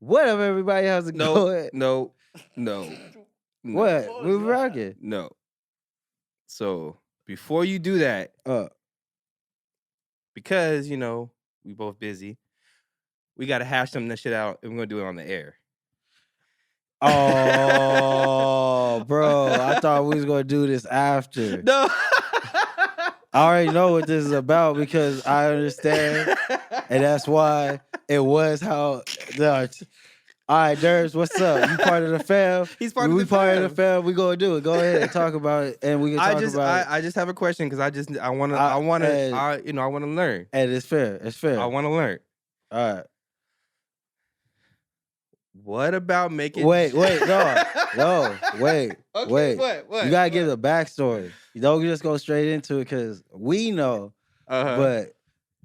What up, everybody? How's it going? No. What? We rocking. No. So before you do that, because we both busy, we gotta hash some of that shit out, and we're gonna do it on the air. Oh, bro! I thought we was gonna do this after. No. I already know what this is about because I understand, and that's why it was how. All right, Durs, what's up? You part of the fam? He's part of the fam. We part of the fam. We gonna do it. Go ahead and talk about it, and we can talk about it. I just have a question because I want to learn. And it's fair. It's fair. I want to learn. All right. What about making? Wait, wait. Okay, what? You gotta give the backstory. You don't just go straight into it because we know. But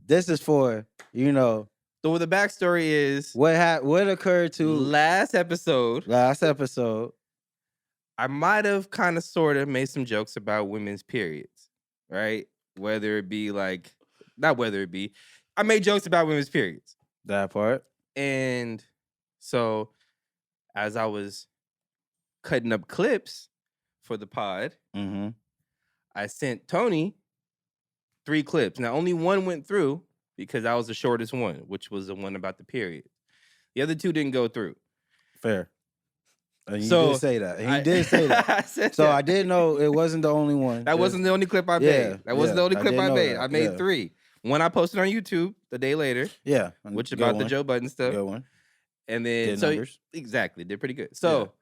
this is for So the backstory is what occurred to last episode. I might have kind of sort of made some jokes about women's periods, right? I made jokes about women's periods. That part. And so as I was cutting up clips for the pod, I sent Tony 3 clips. Now only one went through, because that was the shortest one, which was the one about the period. The other 2 didn't go through. Fair. And you did say that. He did say that. I did know it wasn't the only one. That wasn't the only clip I made. That wasn't the only clip I made. I made 3. One I posted on YouTube the day later. Yeah. Which about the Joe Budden stuff. Good one. And then exactly, they're pretty good. So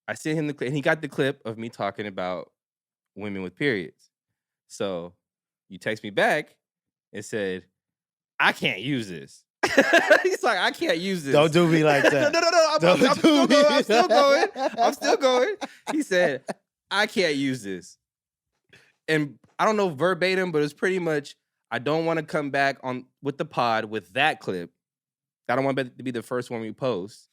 I sent him the clip, and he got the clip of me talking about women with periods. So you text me back and said, I can't use this. He's like, I can't use this. Don't do me like that. No. I'm still going. He said, I can't use this. And I don't know verbatim, but it's pretty much, I don't want to come back on with the pod with that clip. I don't want it to be the first one we post.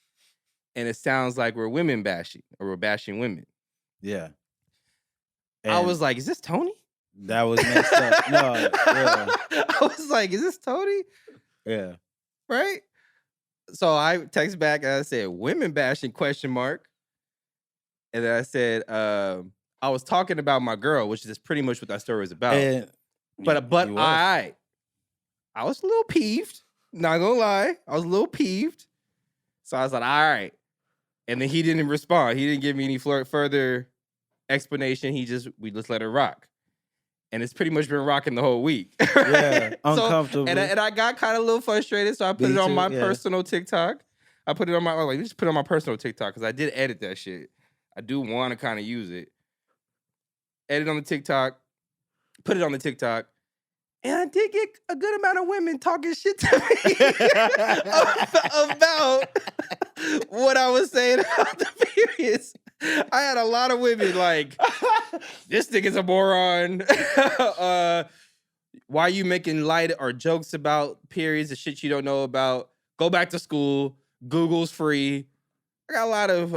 And it sounds like we're women bashing, or we're bashing women. Yeah. And I was like, is this Tony? That was messed up. No, yeah. I was like, is this Tony? Yeah. Right? So I text back and I said, women bashing ? And then I said, I was talking about my girl, which is pretty much what that story is about. But I was a little peeved. Not gonna lie. I was a little peeved. So I was like, all right. And then he didn't respond. He didn't give me any further explanation. We just let it rock. And it's pretty much been rocking the whole week. Yeah, uncomfortable. And I got kind of a little frustrated, so I put it on my personal TikTok. Just put it on my personal TikTok, because I did edit that shit. I do want to kind of use it. Edit on the TikTok, put it on the TikTok, and I did get a good amount of women talking shit to me about what I was saying about the periods. I had a lot of women like, this nigga's a moron. Why are you making light or jokes about periods and shit you don't know about? Go back to school. Google's free. I got a lot of,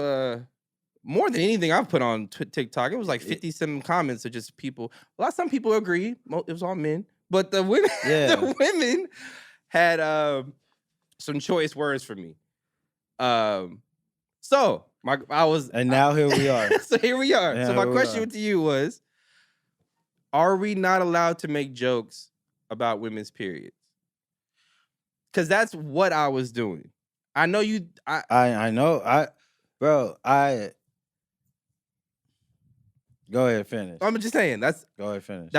more than anything I've put on TikTok. It was like 50-some comments of just people. Some people agree. It was all men. But the women, the women had some choice words for me. And now here we are. So here we are. So my question to you was, are we not allowed to make jokes about women's periods? Because that's what I was doing. I know you. I know. Go ahead, finish. I'm just saying. Go ahead, finish.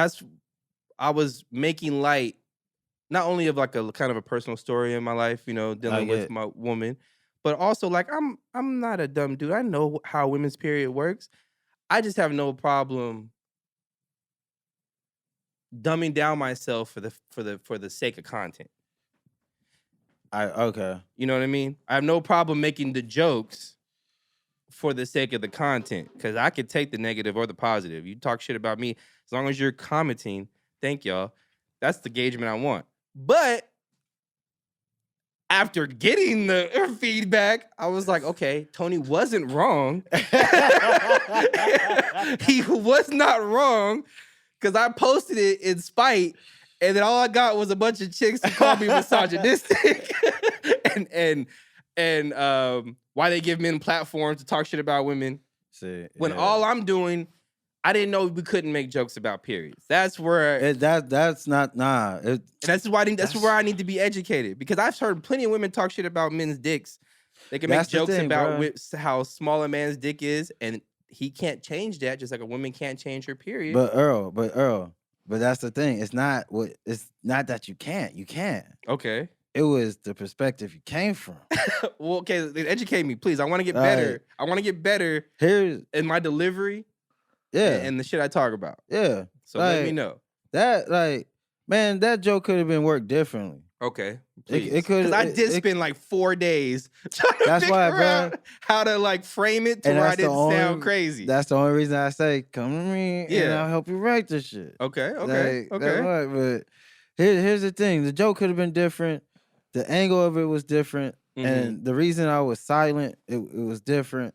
I was making light, not only of like a kind of a personal story in my life, dealing with my woman, but also like I'm not a dumb dude. I know how women's period works. I just have no problem dumbing down myself for the sake of content. Okay. You know what I mean? I have no problem making the jokes for the sake of the content, because I could take the negative or the positive. You talk shit about me, as long as you're commenting, thank y'all. That's the engagement I want. But after getting the feedback, I was like, okay, Tony wasn't wrong. He was not wrong, because I posted it in spite, and then all I got was a bunch of chicks who called me misogynistic. and and why they give men platforms to talk shit about women. See, when all I'm doing, I didn't know we couldn't make jokes about periods. That's where that's not and that's why that's where I need to be educated, because I've heard plenty of women talk shit about men's dicks. They can make jokes about how small a man's dick is, and he can't change that, just like a woman can't change her period. But Earl, that's the thing. It's not that you can't. You can't. Okay. It was the perspective you came from. Well, okay, educate me, please. I want to get better. I want to get better in my delivery. Yeah. And the shit I talk about. Yeah. So let me know. That man, that joke could have been worked differently. Okay. It could, because I did spend like 4 days trying to figure out how to like frame it to where I didn't sound crazy. That's the only reason I say, come to me and I'll help you write this shit. Okay. But here's the thing. The joke could have been different. The angle of it was different. And the reason I was silent, it was different.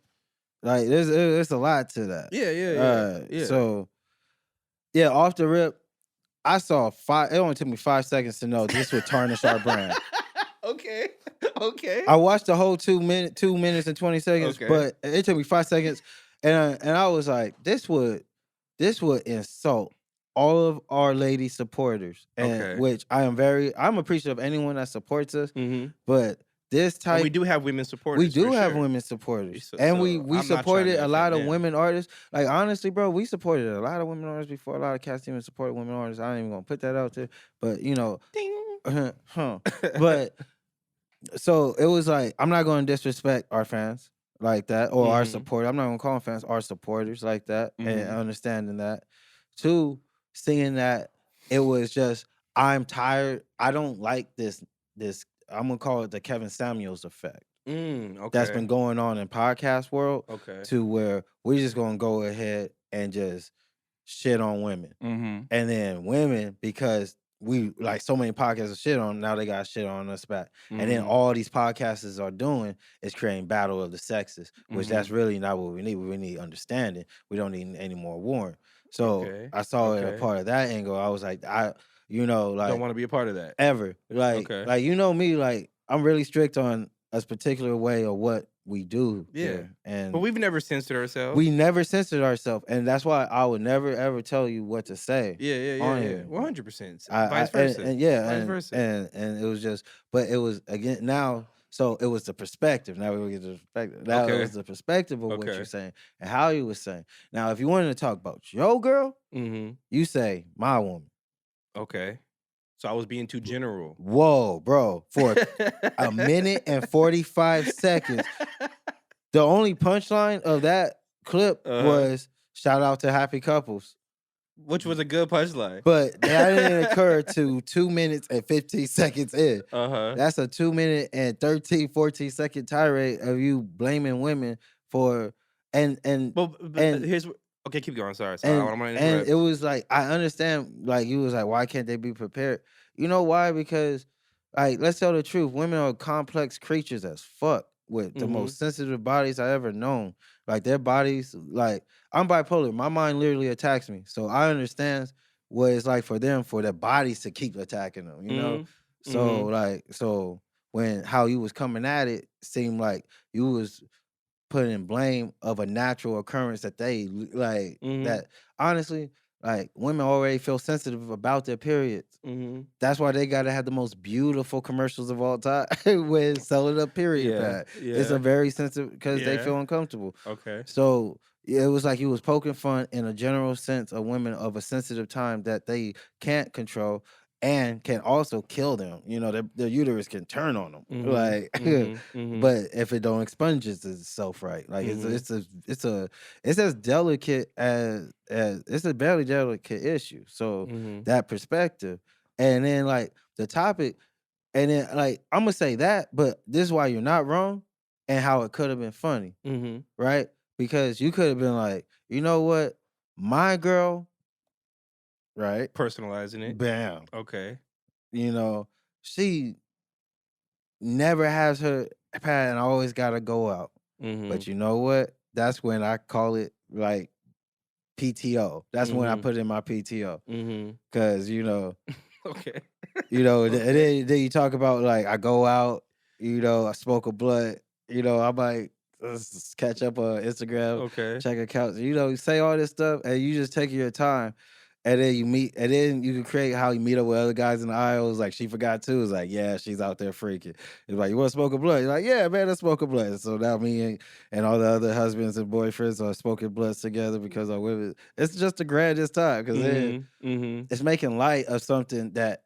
Like, there's a lot to that. Yeah. So, yeah, off the rip, I saw 5. It only took me 5 seconds to know this would tarnish our brand. Okay. I watched the whole 2 minutes and 20 seconds, but it took me 5 seconds, and I was like, this would insult all of our lady supporters, and which I'm appreciative of anyone that supports us, but. This type, and we do have women supporters. We do have women supporters, and we supported a lot of women artists. Like, honestly, bro, we supported a lot of women artists before. A lot of cast even supported women artists. I ain't even gonna put that out there, but you know, But so it was like, I'm not gonna disrespect our fans like that, or our supporters. I'm not gonna call them fans, our supporters like that, and understanding that. 2, seeing that it was just, I'm tired. I don't like this. I'm gonna call it the Kevin Samuels effect. That's been going on in podcast world. To where we're just gonna go ahead and just shit on women, and then women, because we like so many podcasts shit on, now they got shit on us back, and then all these podcasters are doing is creating battle of the sexes, which that's really not what we need. We need understanding. We don't need any more warring. So I saw it a part of that angle. I was like, like, don't want to be a part of that ever. Like you know me, like I'm really strict on a particular way of what we do. Yeah. And but we've never censored ourselves. We never censored ourselves, and that's why I would never ever tell you what to say. Yeah. 100%. Vice versa. Vice versa. And it was just, but it was again now. So it was the perspective. Now we will get to the perspective. That was the perspective of what you're saying and how you were saying. Now, if you wanted to talk about your girl, you say my woman. Okay. So I was being too general. Whoa, bro. For a minute and 45 seconds. The only punchline of that clip was shout out to happy couples. Which was a good punchline. But that didn't occur to 2 minutes and 15 seconds in. That's a 2 minute and 14 second tirade of you blaming women for and here's okay, keep going. Sorry. And it was like, I understand, like, you was like, why can't they be prepared? You know why? Because, like, let's tell the truth. Women are complex creatures as fuck with the most sensitive bodies I ever known. Like, their bodies, like, I'm bipolar. My mind literally attacks me. So I understand what it's like for them, for their bodies to keep attacking them, you know? So, when how you was coming at it seemed like you was putting blame of a natural occurrence that they like that honestly, like, women already feel sensitive about their periods. That's why they gotta have the most beautiful commercials of all time with selling a period pad. It's a very sensitive, because they feel uncomfortable. So it was like you was poking fun in a general sense of women of a sensitive time that they can't control and can also kill them. You know, their uterus can turn on them. Like, but if it don't expunge itself right, like it's as delicate as it's a very delicate issue. So that perspective, and then like the topic, and then like I'm gonna say that, but this is why you're not wrong, and how it could have been funny, right? Because you could have been like, you know what, my girl. Right? Personalizing it. Bam. Okay. You know, she never has her pad and always got to go out. But you know what? That's when I call it like PTO. That's when I put in my PTO. Because, you know, okay. You know, and then you talk about like, I go out, I smoke a blunt. I might catch up on Instagram, Okay. check accounts. You say all this stuff, and you just take your time. And then you meet, and then you can create how you meet up with other guys in the aisles. Like, she forgot too. It's like, yeah, she's out there freaking. It's like, you want to smoke a blunt? You're like, yeah, man, let's smoke a blunt. So now me and all the other husbands and boyfriends are smoking blunts together because our women. It's just the grandest time because then it's making light of something that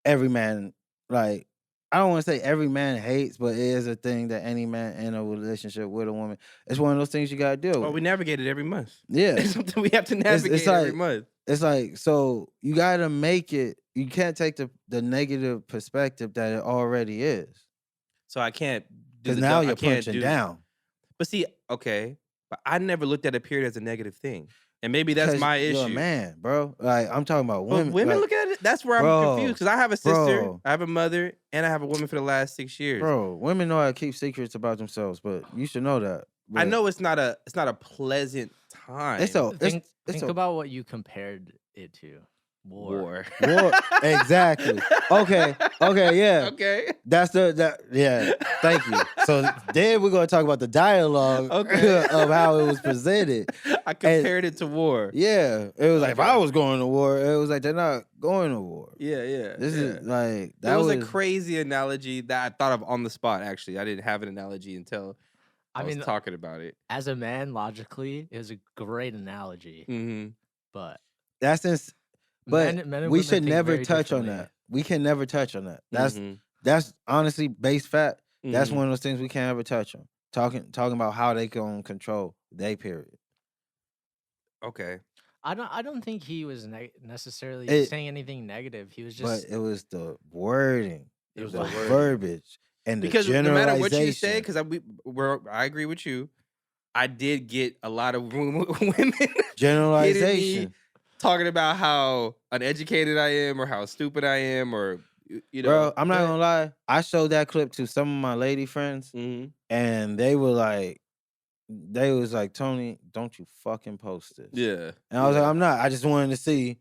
every man, like, I don't want to say every man hates, but it is a thing that any man in a relationship with a woman, it's one of those things you got to deal with. Well, we navigate it every month. Yeah. It's something we have to navigate every month. It's like, so you got to make it, you can't take the negative perspective that it already is. So I can't do because now you're punching down. But see, okay, but I never looked at a period as a negative thing. And maybe that's my issue. You're a man, bro. Like, I'm talking about women. But women look at it. That's where I'm confused. Because I have a sister, I have a mother, and I have a woman for the last 6 years. Bro, women know how to keep secrets about themselves, but you should know that. I know it's not a pleasant time. Think about what you compared it to. War. Exactly. Okay. Yeah. Okay. That's yeah. Thank you. So then we're gonna talk about the dialogue of how it was presented. I compared it to war. Yeah. It was like, if I was going to war, it was like, they're not going to war. Yeah. This is like, that was a crazy analogy that I thought of on the spot. Actually, I didn't have an analogy until I was talking about it. As a man, logically, it was a great analogy. But But we should never touch on that. We can never touch on that. That's honestly base fact. That's one of those things we can't ever touch on. Talking about how they can control their period. Okay. I don't think he was necessarily saying anything negative. He was just. But it was the wording. It was the verbiage and because the generalization. No matter what you say, because I agree with you. I did get a lot of women generalization. Talking about how uneducated I am or how stupid I am or, Bro, I'm not going to lie. I showed that clip to some of my lady friends and they was like, Tony, don't you fucking post this. Yeah. And I was like, I'm not. I just wanted to see.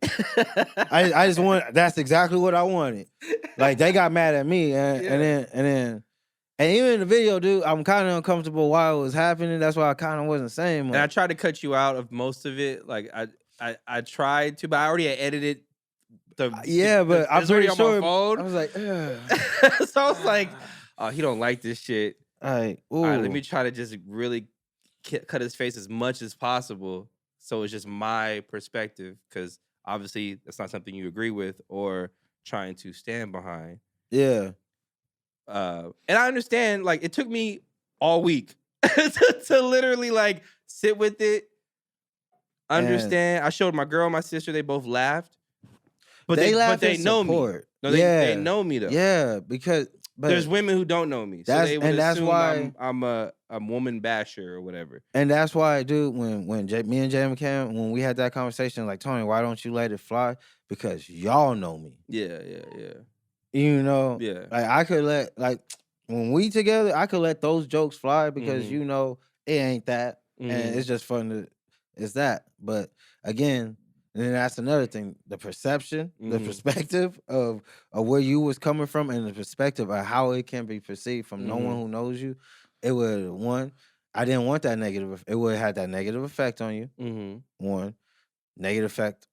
I just that's exactly what I wanted. Like, they got mad at me and then even in the video, dude, I'm kind of uncomfortable while it was happening. That's why I kind of wasn't saying much. And I tried to cut you out of most of it. Like, I tried to, but I already edited but I'm pretty sure. On my phone. I was like, so I was like, oh, he don't like this shit. All right, let me try to just really cut his face as much as possible. So it's just my perspective, because obviously that's not something you agree with or trying to stand behind. Yeah. And I understand, like, it took me all week to literally, like, sit with it. Understand. I showed my girl and my sister. They both laughed. But they know me. No, they know me though. Yeah, because there's women who don't know me. So they would assume why I'm a woman basher or whatever. And that's why, dude, when me and Jam came, when we had that conversation, like, Tony, why don't you let it fly? Because y'all know me. Yeah. Like, I could let, like, when we together, I could let those jokes fly because it ain't that. And it's just fun it's that. But again, and then that's another thing, the perception, the perspective of where you was coming from and the perspective of how it can be perceived from no one who knows you. It would, I didn't want that negative. It would have had that negative effect on you. One, negative effect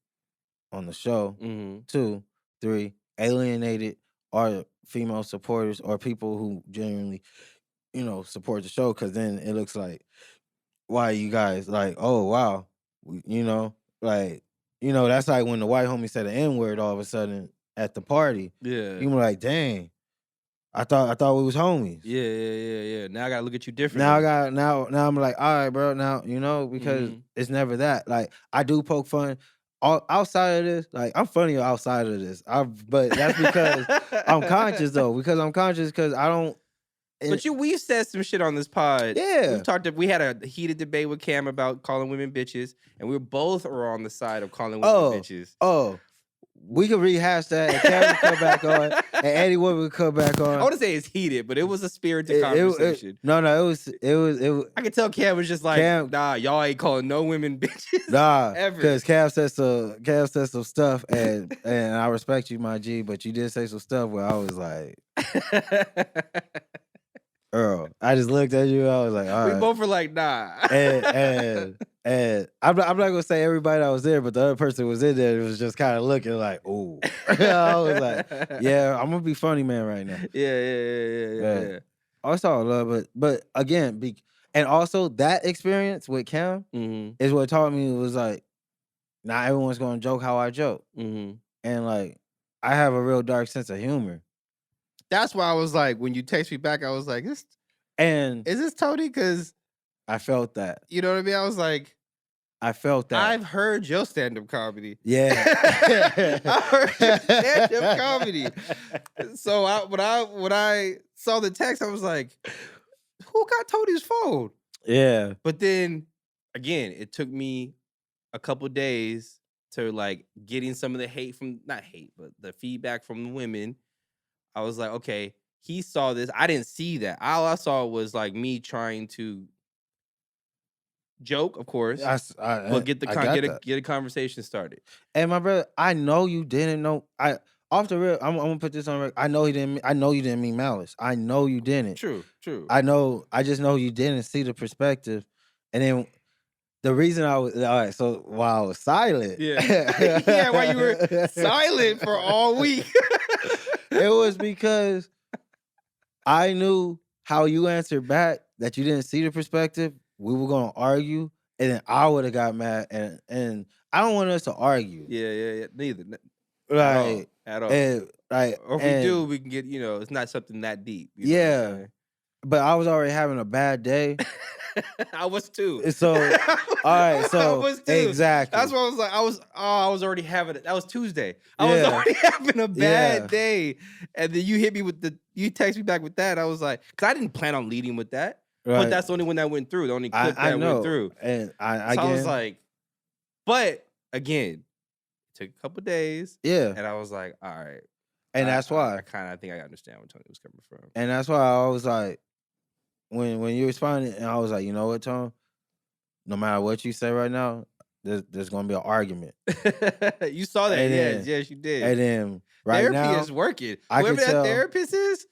on the show. 2, 3, alienated our female supporters or people who genuinely, support the show. Because then it looks like, why you guys like, oh, wow. That's like when the white homie said the N-word all of a sudden at the party. Yeah. You were like, dang, I thought we was homies. Yeah. Now I gotta look at you differently. Now I'm like, all right, bro. Now, because it's never that. Like, I do poke fun. Outside of this, like, I'm funny outside of this. But that's because I'm conscious though. Because I'm conscious because I don't. But we've said some shit on this pod. Yeah. We had a heated debate with Cam about calling women bitches, and we both are on the side of calling women bitches. Oh. We could rehash that, and Cam would come back on, and Eddie Wood would come back on. I want to say it's heated, but it was a spirited conversation. It was. I could tell Cam was just like, nah, y'all ain't calling no women bitches. Nah, ever. Because Cam said some stuff, and I respect you, my G, but you did say some stuff where I was like, Earl, I just looked at you. I was like, all We right. both were like, nah. And I'm not gonna say everybody that was there, but the other person who was in there was just kind of looking like, ooh. I was like, yeah, I'm gonna be funny man right now. Yeah. I saw love, but again, and also that experience with Cam is what taught me. It was like, not everyone's gonna joke how I joke, and like, I have a real dark sense of humor. That's why I was like, when you text me back, I was like, is this Tony? Because I felt that. You know what I mean? I was like, I felt that. I've heard your stand-up comedy. Yeah. I heard your stand-up comedy. So when I saw the text, I was like, who got Tony's phone? Yeah. But then, again, it took me a couple days to like getting some of the hate from, not hate, but the feedback from the women. I was like, okay, he saw this. I didn't see that. All I saw was like me trying to joke, of course, but get a conversation started. And my brother, I know you didn't know. Off the real, I'm gonna put this on record. I know you didn't mean malice. I know you didn't. True. I just know you didn't see the perspective, and then the reason I was all right. So while I was silent, yeah, while you were silent for all week, it was because I knew how you answered back that you didn't see the perspective. We were gonna argue, and then I would have got mad, and I don't want us to argue. Yeah. Neither. Like at all. And, like, or if we do, we can get, it's not something that deep. Yeah. But I was already having a bad day. I was too. So all right, so I was too. Exactly. That's what I was like. I was already having it. That was Tuesday. I was already having a bad day, and then you hit me with you text me back with that. I was like, because I didn't plan on leading with that. Right. But that's the only one that went through. The only clip that went through. And I was like, but again, it took a couple days. Yeah. And I was like, all right. And that's why I think I understand where Tony was coming from. And that's why I was like, when you responded, and I was like, you know what, Tom? No matter what you say right now, there's gonna be an argument. You saw that, yes, you did. And then therapy is working. Whoever that therapist is,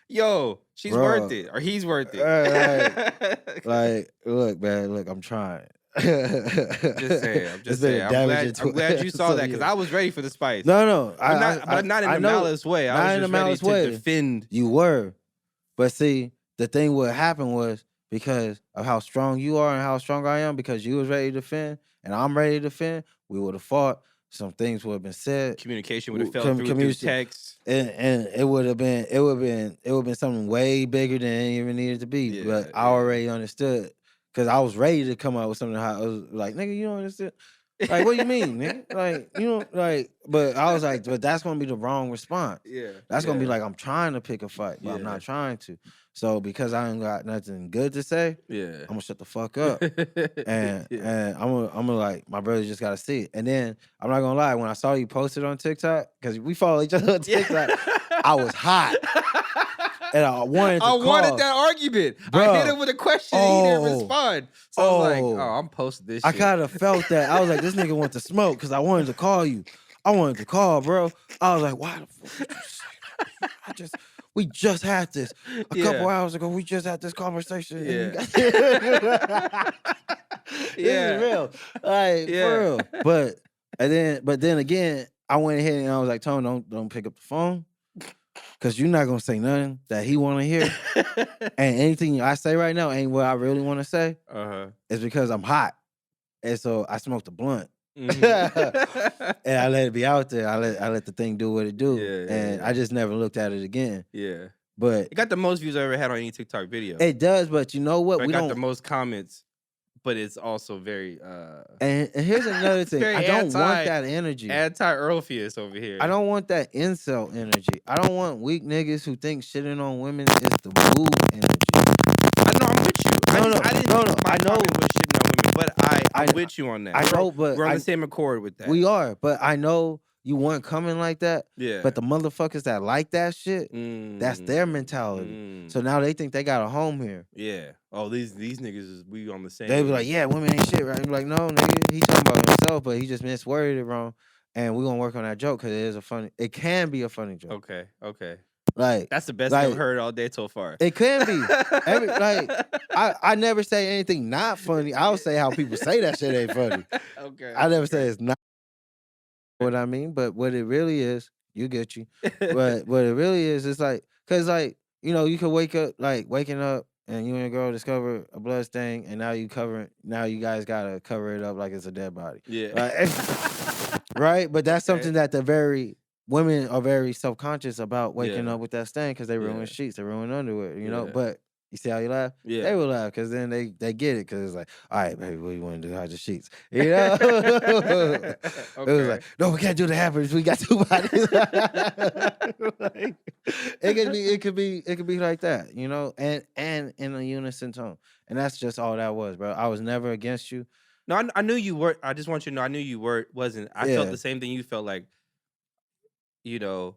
yo, she's worth it, or he's worth it. Like, look, man, I'm trying. Just saying. I'm glad you saw that, because I was ready for the spice. No, but not in a malice way. I was just ready to defend. You were, but see, the thing what happened was because of how strong you are and how strong I am. Because you was ready to defend and I'm ready to defend. We would have fought. Some things would have been said. Communication would have fell through text, and it would have been something way bigger than it even needed to be. Yeah, but I already understood, because I was ready to come out with something. I was like, nigga, you don't understand. Like, what do you mean, nigga? Like, but I was like, but that's gonna be the wrong response. Yeah, that's gonna be like, I'm trying to pick a fight, but I'm not trying to. So because I ain't got nothing good to say, I'm gonna shut the fuck up. and I'm gonna like, my brother just gotta see it. And then I'm not gonna lie, when I saw you posted on TikTok, because we follow each other on TikTok, I was hot. And I wanted that argument. Bro. I hit him with a question and he didn't respond. So I was like, I'm posting this shit. I kind of felt that. I was like, this nigga wants to smoke, because I wanted to call you. I wanted to call, bro. I was like, why the fuck did you say that? We just had this a couple hours ago. We just had this conversation. Yeah. This is real. Like, for real. But then again, I went ahead and I was like, Tone, don't pick up the phone, because you're not gonna say nothing that he want to hear. And anything I say right now ain't what I really want to say. It's because I'm hot, and so I smoked a blunt. Mm-hmm. And I let it be out there. I let the thing do what it do. And I just never looked at it again. Yeah. But it got the most views I ever had on any TikTok video. It does, but you know what? We got the most comments, but it's also very and here's another thing. I don't want that energy. Anti-Earlpheus over here. I don't want that incel energy. I don't want weak niggas who think shitting on women is the move energy. I know, I'm with you. I know. I know. Shitting on women, but I'm with you on that. I know, but we're on the same accord with that. We are, but I know you weren't coming like that. Yeah. But the motherfuckers that like that shit, that's their mentality. So now they think they got a home here. Yeah. Oh, these niggas is we on the same. They be like, yeah, women ain't shit, right? Be like, no, nigga, he talking about himself, but he just misworded it wrong. And we gonna work on that joke, because it can be a funny joke. Okay. Like that's the best I've heard all day so far. It can be. I never say anything not funny. I'll say how people say that shit ain't funny. Okay. I never say it's not what I mean, but what it really is, you get you. But what it really is, it's like, cause like, you know, you could waking up and you and your girl discover a blood stain, and now you guys gotta cover it up like it's a dead body. Yeah. Right? But that's something that women are very self-conscious about waking up with that stain because they ruin sheets, they ruin underwear, you know. But you see how you laugh? Yeah. They will laugh because then they get it because it's like, all right, baby, what do you want to do? Hide your sheets. You know? It was like, no, we can't do the hammers. We got 2 bodies. Like, it could be like that, you know, and in a unison tone. And that's just all that was, bro. I was never against you. No, I knew you were. I just want you to know I knew you wasn't. I felt the same thing you felt like, you know,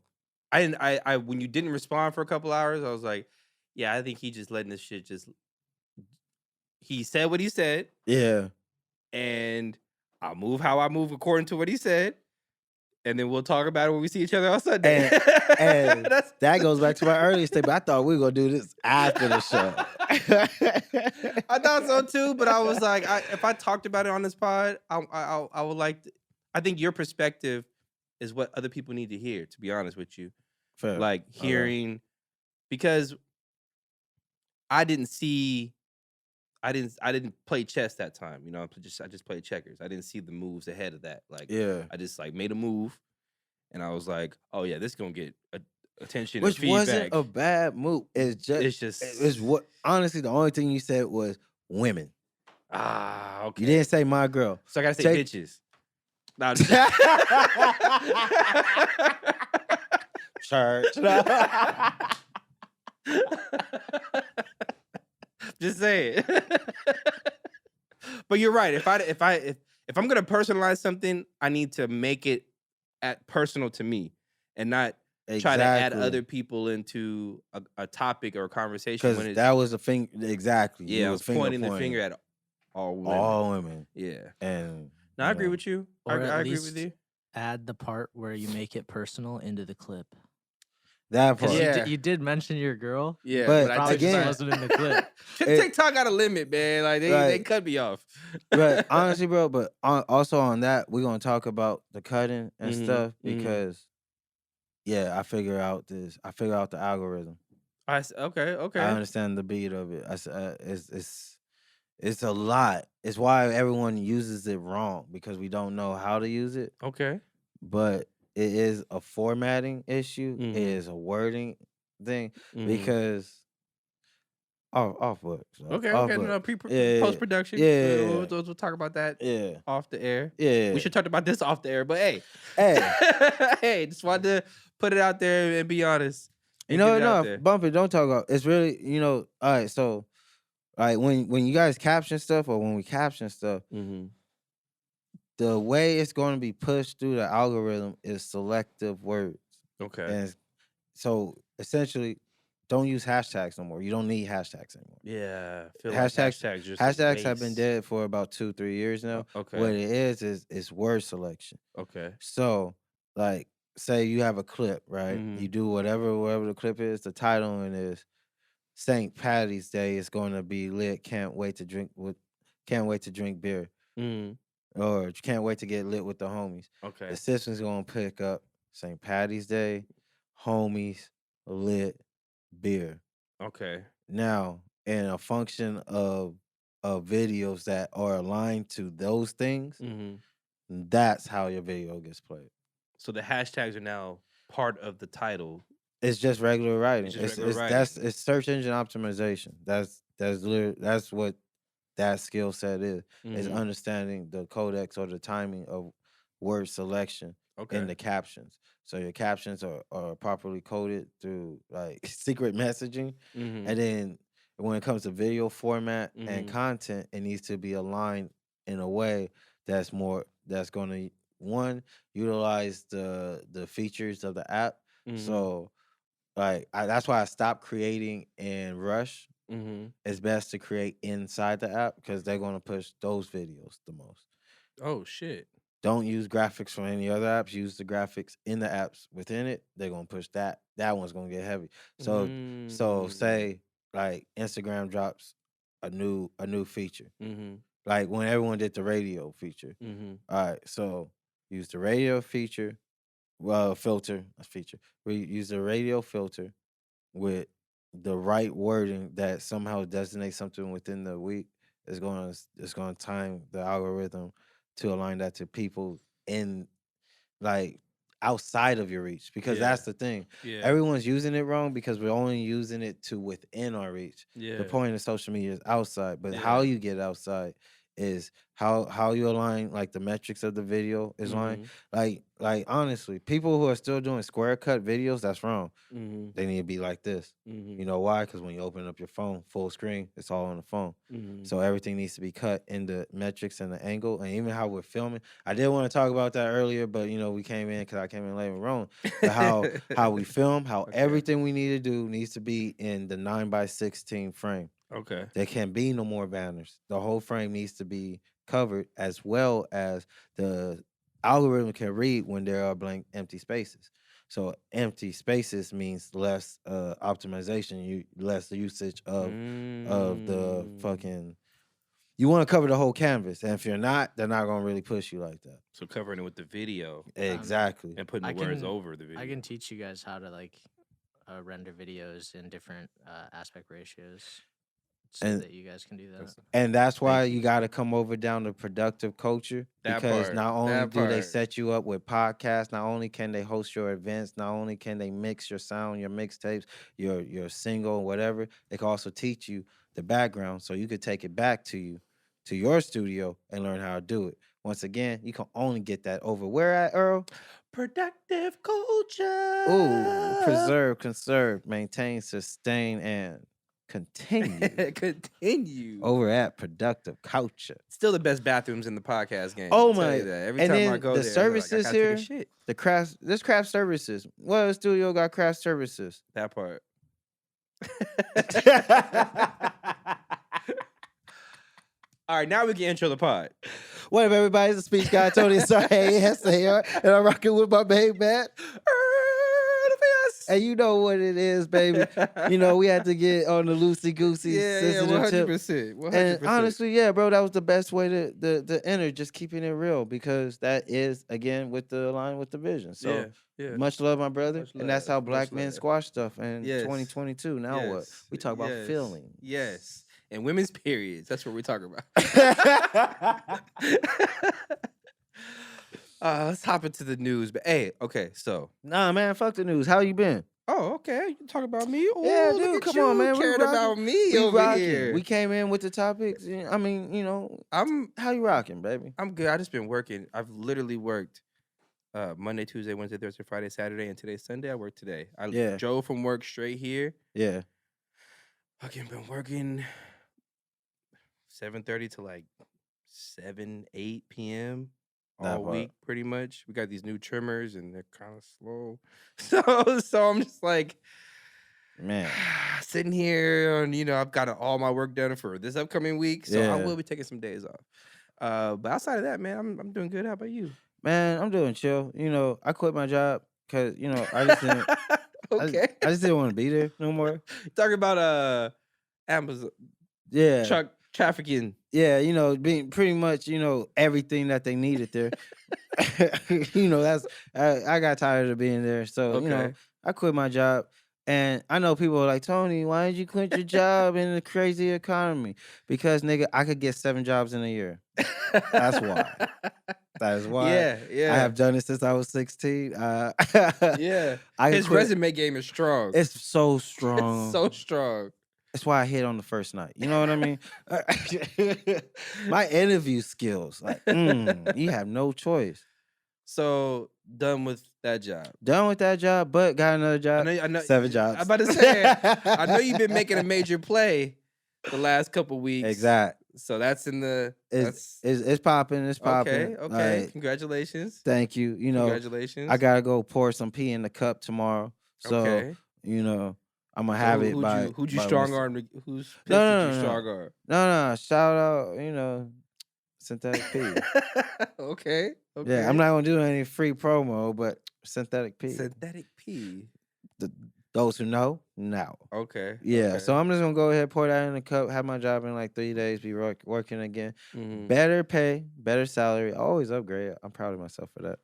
I when you didn't respond for a couple hours, I was like, yeah, I think he just letting this shit he said what he said. Yeah. And I'll move how I move according to what he said. And then we'll talk about it when we see each other on Sunday. And that goes back to my earlier statement. I thought we were going to do this after the show. I thought so too, but I was like, if I talked about it on this pod, I would like to, I think your perspective is what other people need to hear, to be honest with you. Fair. Like hearing, because I didn't play chess that time, you know. I just played checkers. I didn't see the moves ahead of that. Like, I just like made a move, and I was like, oh yeah, this is gonna get attention. Which and feedback. wasn't a bad move. It's what honestly the only thing you said was women. Ah, okay. You didn't say my girl. So I gotta say bitches. No, church. Just say it. But you're right. If I'm gonna personalize something, I need to make it personal to me and not try to add other people into a topic or a conversation. Because that was a thing. Exactly. Yeah, I was pointing the finger at all women. All women. Yeah. And no, I agree with you. I agree with you. Add the part where you make it personal into the clip. That part. Yeah. You did mention your girl. Yeah, but I again, wasn't in the clip. TikTok got a limit, man. Like they cut me off. But honestly, bro, but also on that, we're gonna talk about the cutting and stuff because I figure out the algorithm. Okay. I understand the beat of it. It's a lot. It's why everyone uses it wrong because we don't know how to use it. Okay. But it is a formatting issue. It is a wording thing because off book. So Okay. No, post production. Yeah. We'll talk about that. Yeah. Off the air. Yeah. We should talk about this off the air. But hey, just wanted to put it out there and be honest. You know, no, bump it. Don't talk about. It's really, you know. All right, so, when you guys caption stuff or when we caption stuff, the way it's going to be pushed through the algorithm is selective words. Okay. And so essentially, don't use hashtags no more. You don't need hashtags anymore. Yeah. Hashtags have been dead for about 2-3 years now. Okay. What it is it's word selection. Okay. So, like, say you have a clip, right? You do whatever the clip is. The title is St. Patty's Day is going to be lit. Can't wait to drink beer. Or can't wait to get lit with the homies. Okay. The system's going to pick up St. Patty's Day, homies, lit, beer. Okay. Now, in a function of videos that are aligned to those things, that's how your video gets played. So the hashtags are now part of the title. It's just regular writing. It's search engine optimization. That's what that skill set is. Is understanding the codex or the timing of word selection in the captions. So your captions are properly coded through like secret messaging, and then when it comes to video format and content, it needs to be aligned in a way that's going to utilize the features of the app. So like that's why I stopped creating in Rush. It's best to create inside the app because they're going to push those videos the most. Oh shit. Don't use graphics from any other apps. Use the graphics in the apps within it. They're gonna push that. That one's gonna get heavy. So say like Instagram drops a new feature. Like when everyone did the radio feature. All right, so use the radio feature, filter, a feature. We use the radio filter with the right wording that somehow designates something within the week. It's going to time the algorithm to align that to people in like outside of your reach, because that's the thing. Everyone's using it wrong because we're only using it to within our reach. The point of social media is outside, but how you get outside is how you align like the metrics of the video is line. Like honestly, people who are still doing square cut videos, that's wrong. They need to be like this. You know why? Because when you open up your phone full screen, it's all on the phone. So everything needs to be cut in the metrics and the angle, and even how we're filming. I did want to talk about that earlier, but you know we came in because I came in late and wrong. But how we film, how everything we need to do needs to be in the 9:16 frame. Okay. There can't be no more banners. The whole frame needs to be covered, as well as the algorithm can read when there are blank empty spaces. So empty spaces means less optimization, less usage of the fucking. You want to cover the whole canvas, and if you're not, they're not gonna really push you like that. So covering it with the video, exactly, and putting the words over the video. I can teach you guys how to like render videos in different aspect ratios, so that you guys can do that. And that's why you got to come over down to productive culture, because not only do they set you up with podcasts, not only can they host your events, not only can they mix your sound, your mixtapes, your single, whatever, they can also teach you the background so you could take it back to your studio and learn how to do it. Once again, you can only get that over where at, Earl? Productive culture. Ooh, preserve, conserve, maintain, sustain, and continue over at Productive Culture. Still the best bathrooms in the podcast game. Oh my! Every time I go the there, services like, here, there's craft services. What studio got craft services? That part. All right, now we can intro the pod. What up, everybody? It's the speech guy, Tony Earl, and I'm rocking with my main man. And you know what it is, baby. You know, we had to get on the loosey-goosey sensitive 100%. And honestly, yeah, bro, that was the best way to enter, just keeping it real, because that is, again, with the line with the vision. So much love, my brother. And that's how black men squash stuff in 2022. Now what? We talk about feelings. Yes. And women's periods. That's what we talk about. Let's hop into the news. But hey, okay, so. Nah, man, fuck the news. How you been? Oh, okay. You can talk about me? Ooh, yeah, dude, come on, man. Cared about me over here. We came in with the topics. I mean, you know, how you rocking, baby? I'm good. I just been working. I've literally worked Monday, Tuesday, Wednesday, Thursday, Friday, Saturday, and today's Sunday. I worked today. I drove from work straight here. Yeah. Fucking been working 7:30 to like 7, 8 p.m. all week, pretty much. We got these new trimmers, and they're kind of slow. So I'm just like, man, sitting here, and I've got all my work done for this upcoming week. So I will be taking some days off. But outside of that, man, I'm doing good. How about you? Man, I'm doing chill. I quit my job because I just didn't. Okay. I just didn't want to be there no more. Talking about Amazon. Yeah. Truck trafficking. Yeah, being pretty much, everything that they needed there. That's I got tired of being there. So, I quit my job. And I know people are like, Tony, why did you quit your job in the crazy economy? Because, nigga, I could get 7 jobs in a year. That's why. That is why. Yeah. I have done it since I was 16. Yeah. His resume game is strong. It's so strong. It's so strong. That's why I hit on the first night. You know what I mean? My interview skills, like, you have no choice. So, done with that job. Done with that job, but got another job. I know, 7 jobs. I'm about to say, I know you've been making a major play the last couple weeks. Exact. So that's in the. It's popping. It's popping. Okay. Congratulations. Thank you. Congratulations. I gotta go pour some pee in the cup tomorrow. So I'm gonna have it by. Who'd you strong arm? Who's no, strong arm? No. Shout out. Synthetic P. Okay. Yeah, I'm not gonna do any free promo, but Synthetic P. Synthetic P. Those who know. Okay. Yeah, okay. so I'm just gonna go ahead, pour that in the cup, have my job in like 3 days, be working again. Mhm. Better pay, better salary. I always upgrade. I'm proud of myself for that.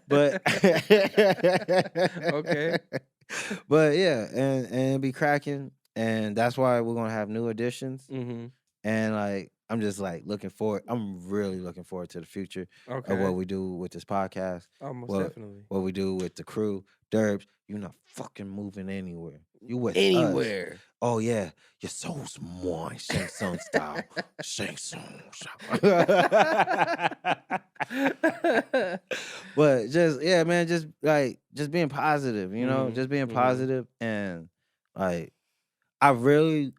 But Okay. But yeah, and be cracking, and that's why we're gonna have new additions. Mm-hmm. And like I'm just like looking forward. I'm really looking forward to the future of what Okay. we do with this podcast. Almost definitely. What we do with the crew, Derbs. You're not fucking moving anywhere. You with us. Anywhere. Oh yeah, your soul's mine, Shang Tsung style. Shang Tsung style. But just yeah, man, just being positive, you know, Mhm, just being mhm. positive, and like I'm really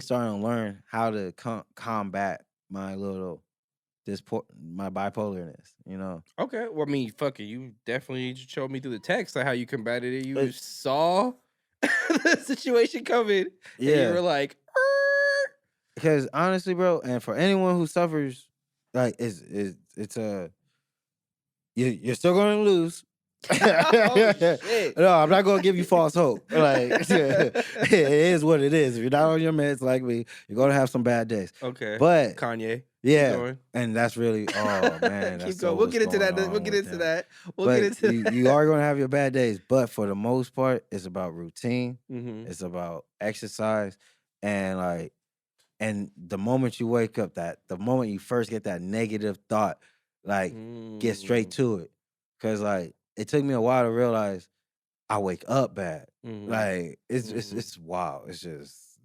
starting to learn how to combat my my bipolarness, you know. Okay. Well, I mean, fuck it. You definitely showed me through the text like how you combated it. You It- saw the situation coming. And you Yeah. were like, Because honestly, bro, and for anyone who suffers, like it's you're still going to lose. oh, shit. No, I'm not going to give you false hope. Like it is what it is. If you're not on your meds like me, you're going to have some bad days. Okay. But Kanye. yeah, Keep going. and that's really man. Keep That's going. We'll get into that. We'll get into that. We'll get into that. You are going to have your bad days, but for the most part, it's about routine. Mm-hmm. It's about exercise, and and the moment you wake up, the moment you first get that negative thought, get straight to it, because it took me a while to realize I wake up bad. Mhm. Like it's wild. It's just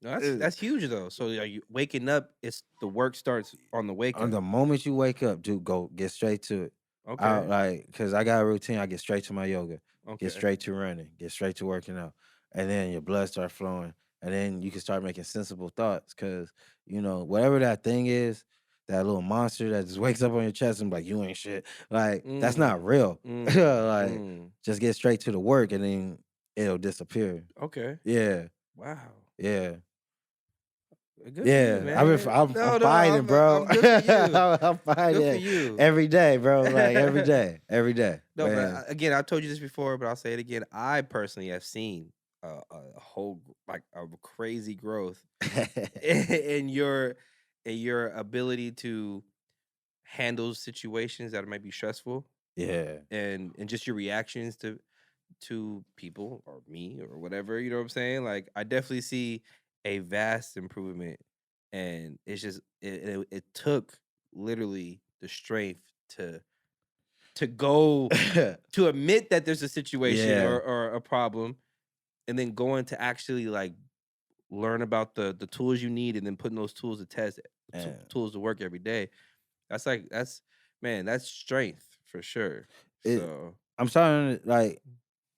No, that's huge though. So like, you waking up, it's the work starts on the wake on up. the moment you wake up, dude, go get straight to it. Okay. Because I got a routine. I get straight to my yoga, Okay. get straight to running, get straight to working out, and then your blood starts flowing, and then you can start making sensible thoughts. Because whatever that thing is, that little monster that just wakes up on your chest and be like you ain't shit. That's not real. Just get straight to the work, and then it'll disappear. Okay. Yeah. Wow. Yeah. Good for you, man. I'm fighting, bro. I'm good for you. I'm fighting Good for you. every day, bro. Like every day. No, Man. but again, I've told you this before, but I'll say it again. I personally have seen a whole a crazy growth in your ability to handle situations that might be stressful. Yeah. And just your reactions to people or me or whatever, you know what I'm saying? Like I definitely see a vast improvement, and it's just it took literally the strength to go to admit that there's a situation Yeah. or a problem, and then going to actually like learn about the tools you need, and then putting those tools to test tools to work every day. That's strength for sure. I'm starting to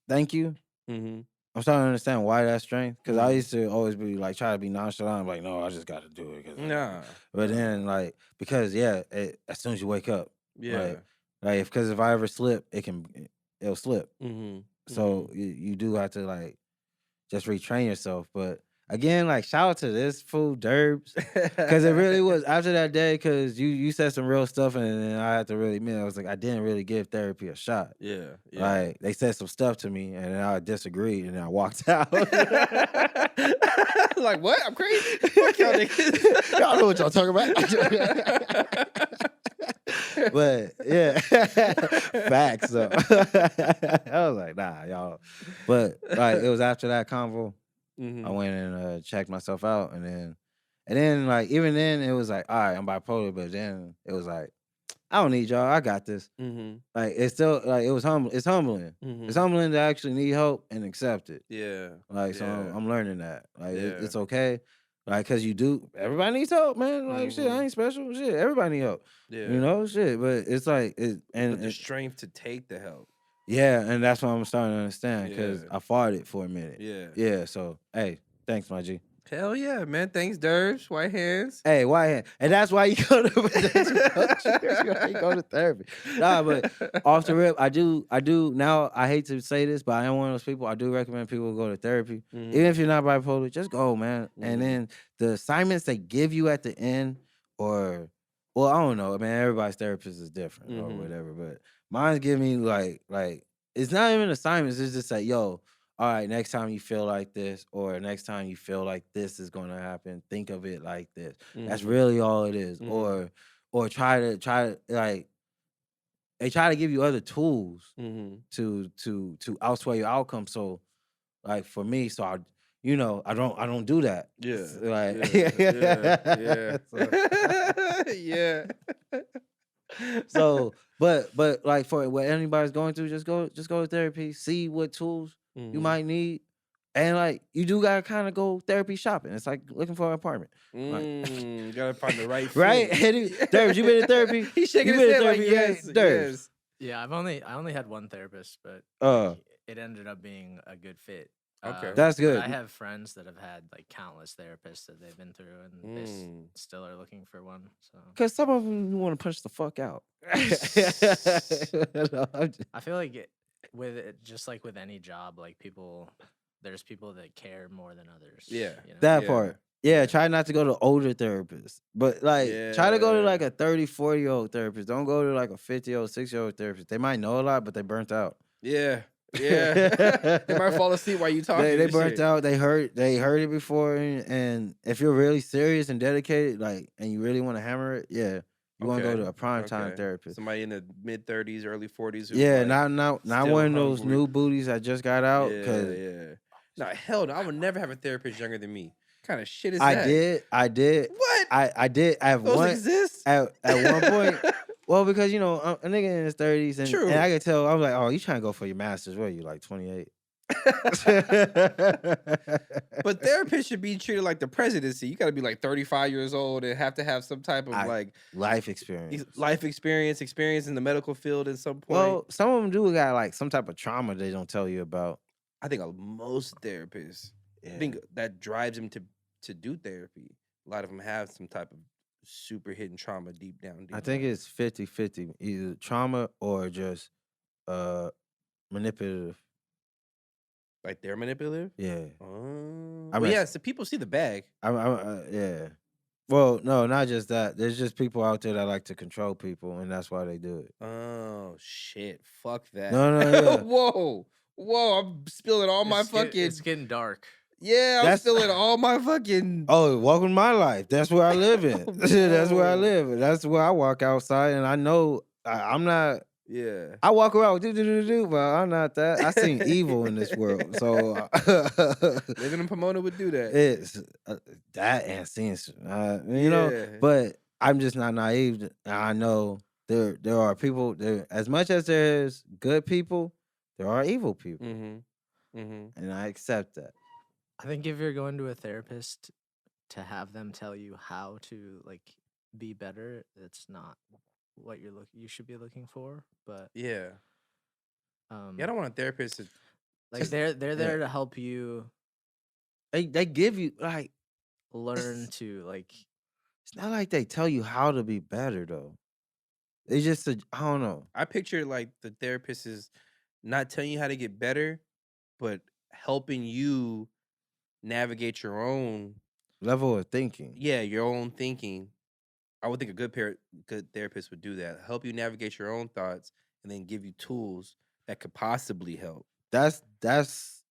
thank you. Mm-hmm. I'm starting to understand why that's strength, because I used to always be like try to be nonchalant, like no, I just got to do it. Nah. But then because as soon as you wake up, Yeah. because if I ever slip, it'll slip. Mm-hmm. So you do have to just retrain yourself. But again, shout out to this fool Derbs, because it really was after that day, because you said some real stuff, and then I had to really admit I was like I didn't really give therapy a shot. Yeah. They said some stuff to me, and then I disagreed, and then I walked out. Like what? I'm crazy. Fuck y'all niggas. Y'all know what y'all talking about. But yeah, facts. So I was like, nah, y'all. But it was after that convo, I went and checked myself out, and then even then it was like, all right, I'm bipolar, but then it was like, I don't need y'all. I got this. It's still it was humbling. It's humbling. It's humbling to actually need help and accept it. Yeah. So I'm learning that. It's okay. Cause you do. Everybody needs help, man. Shit, I ain't special. Shit, everybody need help. Yeah. Shit. But it's but the strength to take the help. Yeah, and that's what I'm starting to understand, because I fought it for a minute. Yeah. Yeah. So hey, thanks, my G. Hell yeah, man. Thanks, Derbs. White hands. Hey, white hand. And that's why you go to therapy. Nah, but off the rip, I do now. I hate to say this, but I am one of those people. I do recommend people go to therapy. Even if you're not bipolar, just go, man. And then the assignments they give you at the end or well, I don't know, man. Everybody's therapist is different or whatever, but mine's give me like it's not even assignments. It's just like, yo, all right, next time you feel like this, or next time you feel like this is gonna happen, think of it like this. That's really all it is. Or try to like they try to give you other tools to outsway your outcome. So like for me, so I don't do that. Yeah. Like Yeah. so but like for what anybody's going through, just go to therapy, see what tools you might need. And like you do gotta kind of go therapy shopping. It's like looking for an apartment. You gotta find the right fit. Right? Derbs, you been in therapy? He's shaking You his been in head like, therapy, yes, right? Derbs. yes. Yeah, I only had one therapist, but it ended up being a good fit. Okay. That's good. I have friends that have had like countless therapists that they've been through, and they still are looking for one. So Because some of them you want to punch the fuck out. I feel like just like with any job, like there's people that care more than others. Yeah. you know? That part. Yeah, try not to go to older therapists. But like try to go to like a 30, 40-year-old therapist. Don't go to like a 50-year-old, 60-year-old therapist. They might know a lot, but they burnt out. Yeah. Yeah. They might fall asleep while you talking. They burnt out. They heard it before, and if you're really serious and dedicated, like, and you really want to hammer it, yeah, you want to go to a prime time therapist. Somebody in the mid-30s, early 40s. Yeah, not one of those new booties that just got out. Yeah. No, hell no. I would never have a therapist younger than me. What kind of shit is I that? I did. What? I did. I have Those one exist? at one point. Well, because a nigga in his 30s, and I could tell. I was like, oh, you trying to go for your masters? What are you, like 28? But therapists should be treated like the presidency. You got to be like 35 years old and have to have some type of like life experience in the medical field at some point. Well, some of them do got like some type of trauma they don't tell you about. I think most therapists, I think that drives them to do therapy. A lot of them have some type of super hidden trauma deep down. I think it's 50-50, either trauma or just manipulative. Like they're manipulative? Yeah. So people see the bag. Yeah. Well, no, not just that. There's just people out there that like to control people, and that's why they do it. Oh, shit. Fuck that. No, yeah. Whoa, I'm spilling all my fucking... It's getting dark. Yeah, I'm spilling all my fucking... Oh, welcome to my life. That's where I live in. That's where I live. That's where I walk outside, and I know I'm not... Yeah. I walk around, but I'm not that. I seen evil in this world, so... Living in Pomona would do that. It's that and seeing... But I'm just not naive. I know there are people... as much as there's good people, there are evil people. And I accept that. I think if you're going to a therapist to have them tell you how to like be better, it's not what you should be looking for. But yeah, I don't want a therapist to, like they're there to help you. They give you like learn to like. It's not like they tell you how to be better though. They just I don't know. I picture like the therapist is not telling you how to get better, but helping you navigate your own level of thinking. Yeah, your own thinking. I would think a good therapist would do that. Help you navigate your own thoughts and then give you tools that could possibly help. That's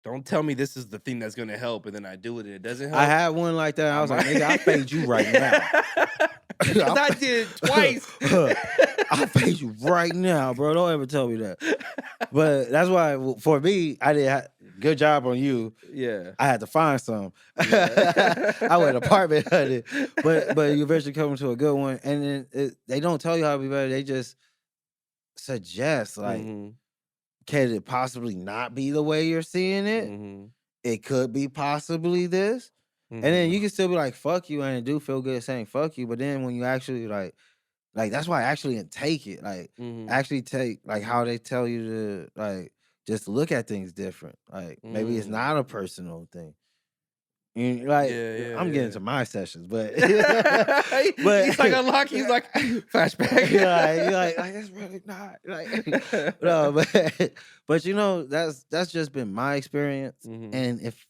Don't tell me this is the thing that's gonna help and then I do it and it doesn't help. I had one like that. I was like, nigga, I paid you right now. Because I did it twice. I paid you right now, bro. Don't ever tell me that. But that's why, for me, I did good job on you. Yeah. I had to find some. Yeah. I went apartment hunting. But you eventually come to a good one. And then they don't tell you how to be better. They just suggest, like, can it possibly not be the way you're seeing it? It could be possibly this. And then you can still be like, fuck you, and it do feel good saying fuck you. But then when you actually like that's why I actually take it. Like actually take like how they tell you to like just look at things different. Like maybe it's not a personal thing. I'm getting to my sessions, but he's like unlocking, he's like flashback. You're like that's really not like no, but that's just been my experience. And if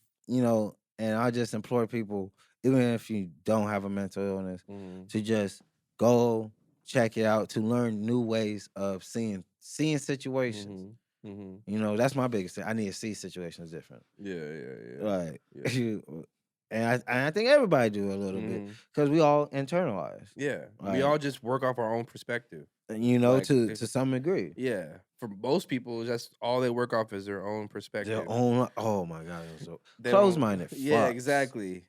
and I just implore people, even if you don't have a mental illness, Mhm. to just go check it out, to learn new ways of seeing situations. Mhm. Mhm. You know, that's my biggest thing. I need to see situations different. Yeah. Like Yeah. and I think everybody do a little bit Mhm. because we all internalize. Yeah. We Like, all just work off our own perspective. you know, Like, to if some degree. yeah, for most people, that's all they work off is their own Their perspective. own. Oh my god, so They close don't. minded. Yeah, exactly.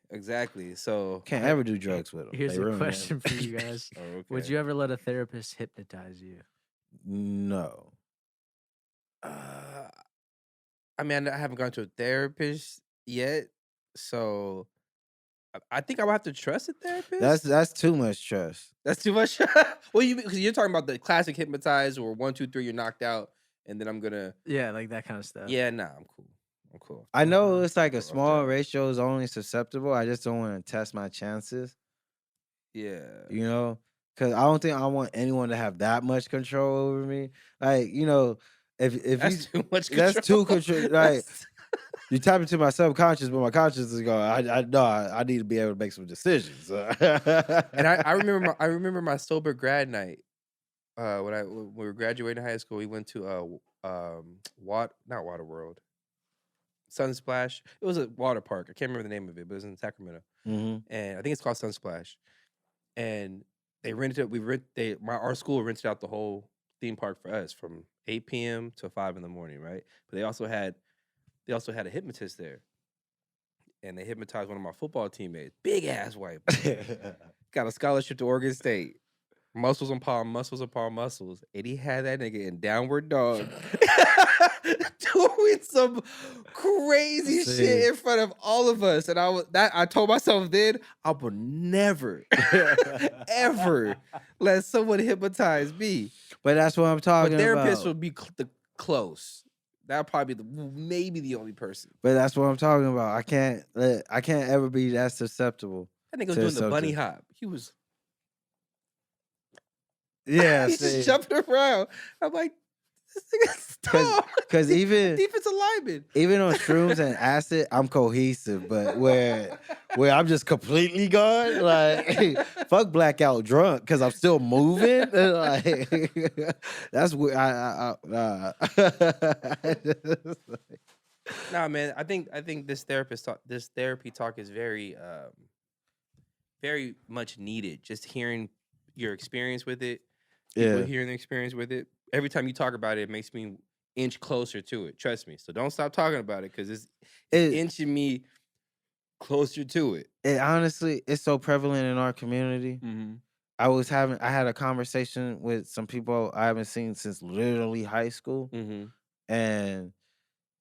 So Can't ever do drugs with them. Here's They a ruin it. question for you guys. Oh, Would okay. you ever let a therapist hypnotize you? No. I mean, I haven't gone to a therapist yet, so I think I would have to trust a therapist. That's too much trust. That's too much. Well, because you're talking about the classic hypnotize or 1, 2, 3, you're knocked out, and then I'm gonna. Yeah, like that kind of stuff. Yeah, nah, I'm cool. I'm cool. I know it's like a Off small top. ratio is only susceptible. I just don't want to test my chances. Yeah. You know, because I don't think I want anyone to have that much control over me. Like, you know, if That's you too much control. that's too control. Like you tap into my subconscious, but my conscious is going. I need to be able to make some decisions. And I remember my sober grad night. When we were graduating high school, we went to not Water World, Sunsplash. It was a water park. I can't remember the name of it, but it was in Sacramento, Mhm. and I think it's called Sunsplash. And they rented it. Our school rented out the whole theme park for us from 8 p.m. to 5 in the morning, right? But they also had a hypnotist there, and they hypnotized one of my football teammates, big ass white boy, got a scholarship to Oregon State. Muscles upon muscles, and he had that nigga in downward dog doing some crazy shit in front of all of us. And I told myself then, I will never, ever let someone hypnotize me. But that's what I'm talking But therapists about. would be close. That'd probably be maybe the only person. But that's what I'm talking about. I can't ever be that susceptible. That nigga was doing the bunny hop. He was. Yeah, he's just jumping around. I'm like, this nigga's tall. Because even defensive lineman. Even on shrooms and acid, I'm cohesive. But where I'm just completely gone, like fuck blackout drunk, because I'm still moving. Like that's where Nah, man. I think this therapy talk is very very much needed. Just hearing your experience with it. People hearing the experience with it. Every time you talk about it, it makes me inch closer to it. Trust me. So don't stop talking about it, because it's inching me closer to it. It honestly, it's so prevalent in our community. Mm-hmm. I had a conversation with some people I haven't seen since literally high school. Mm-hmm.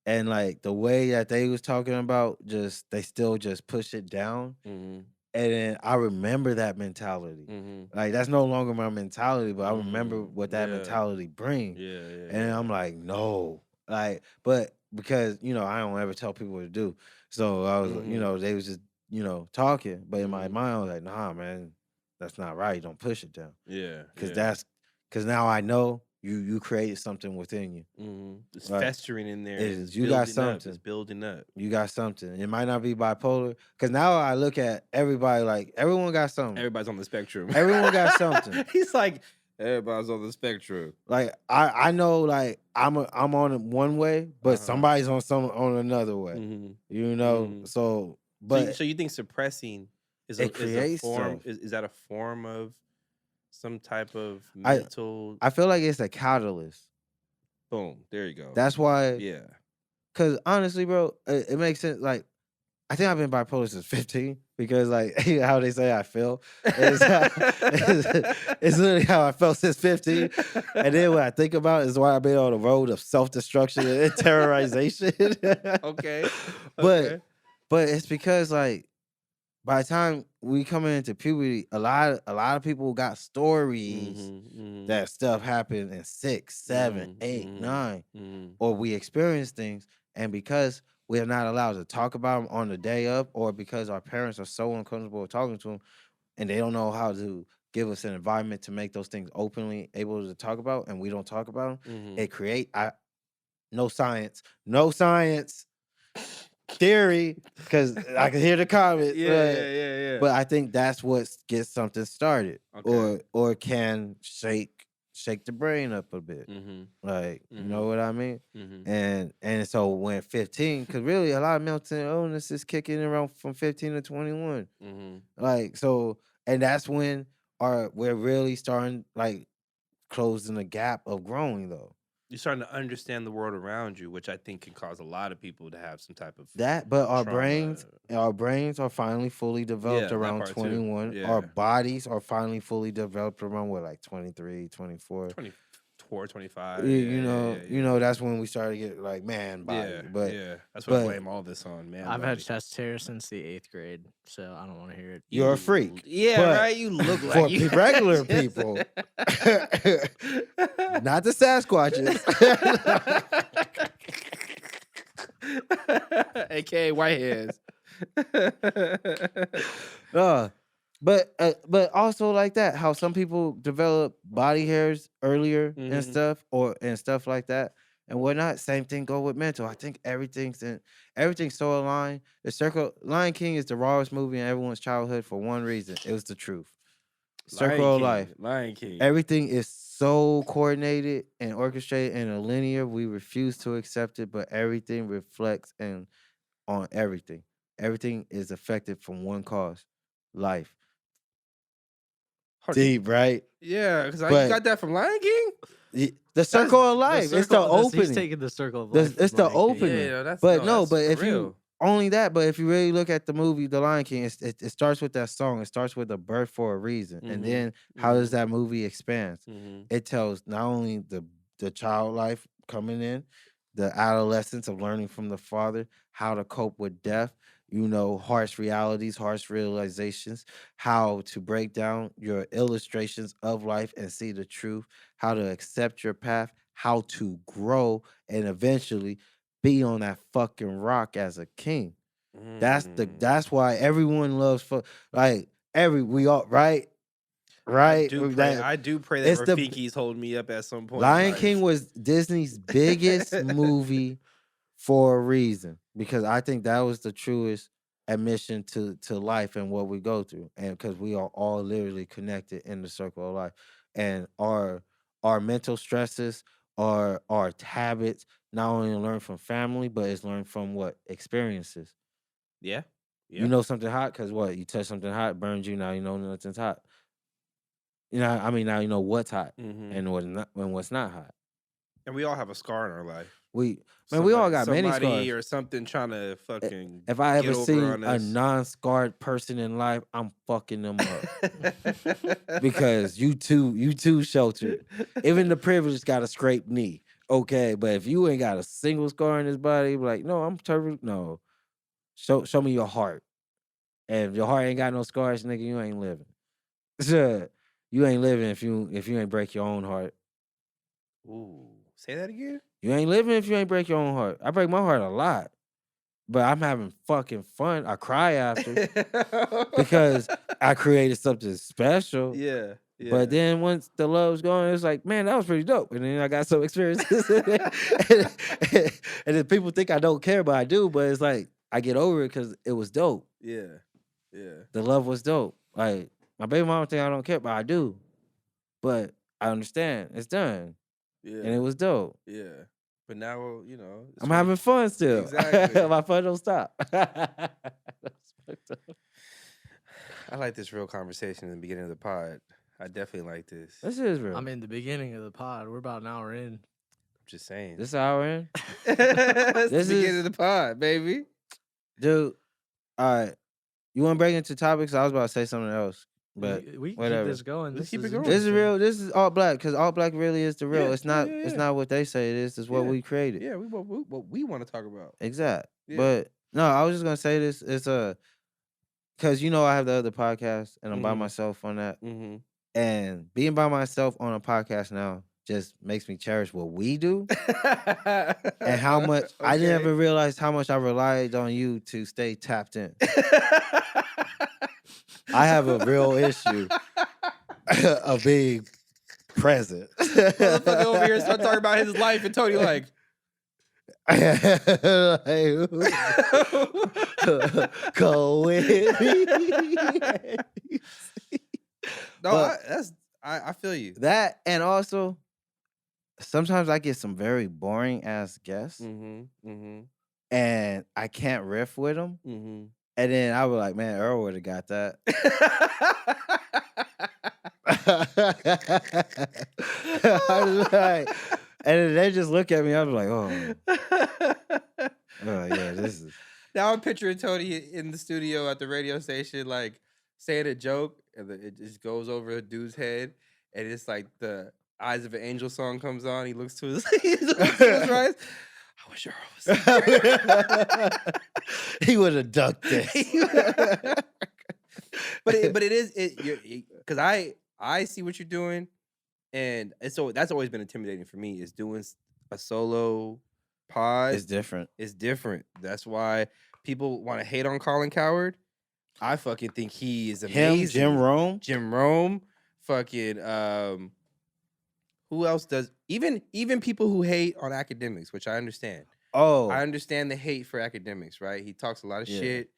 And like the way that they was talking about, they still just push it down. Mm-hmm. And then I remember that mentality. Mm-hmm. Like that's no longer my mentality, but I remember what that mentality brings. Yeah. And I'm like, no. Like, but because, you know, I don't ever tell people what to do. So I was, you know, they was just, you know, talking. But in my mind, I was like, nah, man, that's not right. Don't push it down. Yeah. Because now I know you created something within you. Mm-hmm. It's festering in there. You got something. It's building up. You got something. It might not be bipolar. Because now I look at everybody like everyone got something. Everybody's on the spectrum. Everyone got something. He's like, everybody's on the spectrum. Like I know, like I'm on it one way, but somebody's on another way. Mm-hmm. You know, so but so you think suppressing is a form? Is that a form of some type of mental? I feel like it's a catalyst. Boom, there you go. That's why. Yeah. Because honestly, bro, it makes sense. Like I think I've been bipolar since 15 because, like, how they say I feel. It's literally how I felt since 15. And then when I think about it, is why I've been on the road of self-destruction and terrorization. Okay. But it's because, like, by the time we coming into puberty, a lot of people got stories that stuff happened in 6, 7, 8, 9, or we experienced things, and because we are not allowed to talk about them on the day of, or because our parents are so uncomfortable with talking to them, and they don't know how to give us an environment to make those things openly able to talk about, and we don't talk about them, it create no science, theory, because I can hear the comments. Yeah. But I think that's what gets something started, Okay. or can shake the brain up a bit. Like, you know what I mean? And so when 15, because really a lot of mental illness is kicking around from 15 to 21. Like, so, and that's when we're really starting, like, closing the gap of growing, though. You're starting to understand the world around you, which I think can cause a lot of people to have some type of But our trauma. brains are finally fully developed around 21. Yeah. Our bodies are finally fully developed around what, like 23, 24. 24, 25. You know, that's when we started to get like man body. But that's what I blame all this on, man. I've had chest hair since the 8th grade, so I don't want to hear it. You're a freak. Yeah, right. You look like you regular people, not the Sasquatches, aka whiteheads. But also like that, how some people develop body hairs earlier and stuff, and stuff like that and whatnot. Same thing go with mental. I think everything's so aligned. Lion King is the rawest movie in everyone's childhood for one reason. It was the truth. Circle of Life. Lion King. Everything is so coordinated and orchestrated in a linear. We refuse to accept it, but everything reflects on everything. Everything is affected from one cause: life. Deep, right? Yeah, because you got that from Lion King. The circle of life. It's the opening. He's taking the circle of life. It's the opening. Yeah, but if you only that, but if you really look at the movie, The Lion King, it starts with that song. It starts with a birth for a reason, and then how does that movie expand? It tells not only the child life coming in, the adolescence of learning from the father, how to cope with death. You know, harsh realities, harsh realizations, how to break down your illustrations of life and see the truth, how to accept your path, how to grow and eventually be on that fucking rock as a king. That's why everyone loves we all right. I do pray that Rafiki's hold me up at some point. Lion King was Disney's biggest movie for a reason, because I think that was the truest admission to life and what we go through, and because we are all literally connected in the circle of life, and our mental stresses, our habits, not only learn from family, but it's learned from what experiences. Yeah. You know something hot because what, you touch something hot, burns you. Now you know nothing's hot. You know, I mean, now you know what's hot and what's not hot. And we all have a scar in our life. We all got many scars. Or something trying to fucking. If I ever see a non-scarred person in life, I'm fucking them up. Because you too sheltered. Even the privileged got a scraped knee. Okay, but if you ain't got a single scar in his body, be like, no, I'm turbulent. No. Show me your heart. And if your heart ain't got no scars, nigga, you ain't living. You ain't living if you ain't break your own heart. Ooh. Say that again? You ain't living if you ain't break your own heart. I break my heart a lot, but I'm having fucking fun. I cry after because I created something special. Yeah. But then once the love's gone, it's like, man, that was pretty dope. And then I got some experiences. And then people think I don't care, but I do. But it's like, I get over it because it was dope. Yeah. The love was dope. Like, my baby mama think I don't care, but I do. But I understand. It's done. Yeah. And it was dope. Yeah. But now, you know. I'm having fun still. Exactly. My fun don't stop. I like this real conversation in the beginning of the pod. I definitely like this. This is real. I mean, the beginning of the pod. We're about an hour in. I'm just saying. This hour in? This is the beginning of the pod, baby. Dude, all right. You want to break into topics? I was about to say something else. But we whatever. Keep this going. Let's keep it going. This is real. This is all black, because all black really is the real. Yeah, it's not. yeah. It's not what they say it is. It's what we created. Yeah, what we want to talk about. Exact. Yeah. But no, I was just gonna say this. It's because I have the other podcast and I'm by myself on that. And being by myself on a podcast now just makes me cherish what we do and how much I never realized how much I relied on you to stay tapped in. I have a real issue of being present. Motherfucker over here start talking about his life and Tony like, Go with me. No, I feel you. That, and also sometimes I get some very boring ass guests, and I can't riff with them. And then I was like, man, Earl would have got that. I was like, and then they just look at me. I was like, oh yeah, this is. Now I'm picturing Tony in the studio at the radio station, like saying a joke, and it just goes over a dude's head, and it's like the Eyes of an Angel song comes on. He looks to his, right. I wish Earl was. He would have ducked it. but it is because I see what you're doing, and so that's always been intimidating for me, is doing a solo pod. It's different. It's different. That's why people want to hate on Colin Coward. I fucking think he is amazing. Jim Rome, fucking who else does, even people who hate on academics, which I understand. Oh, I understand the hate for academics, right? He talks a lot of shit.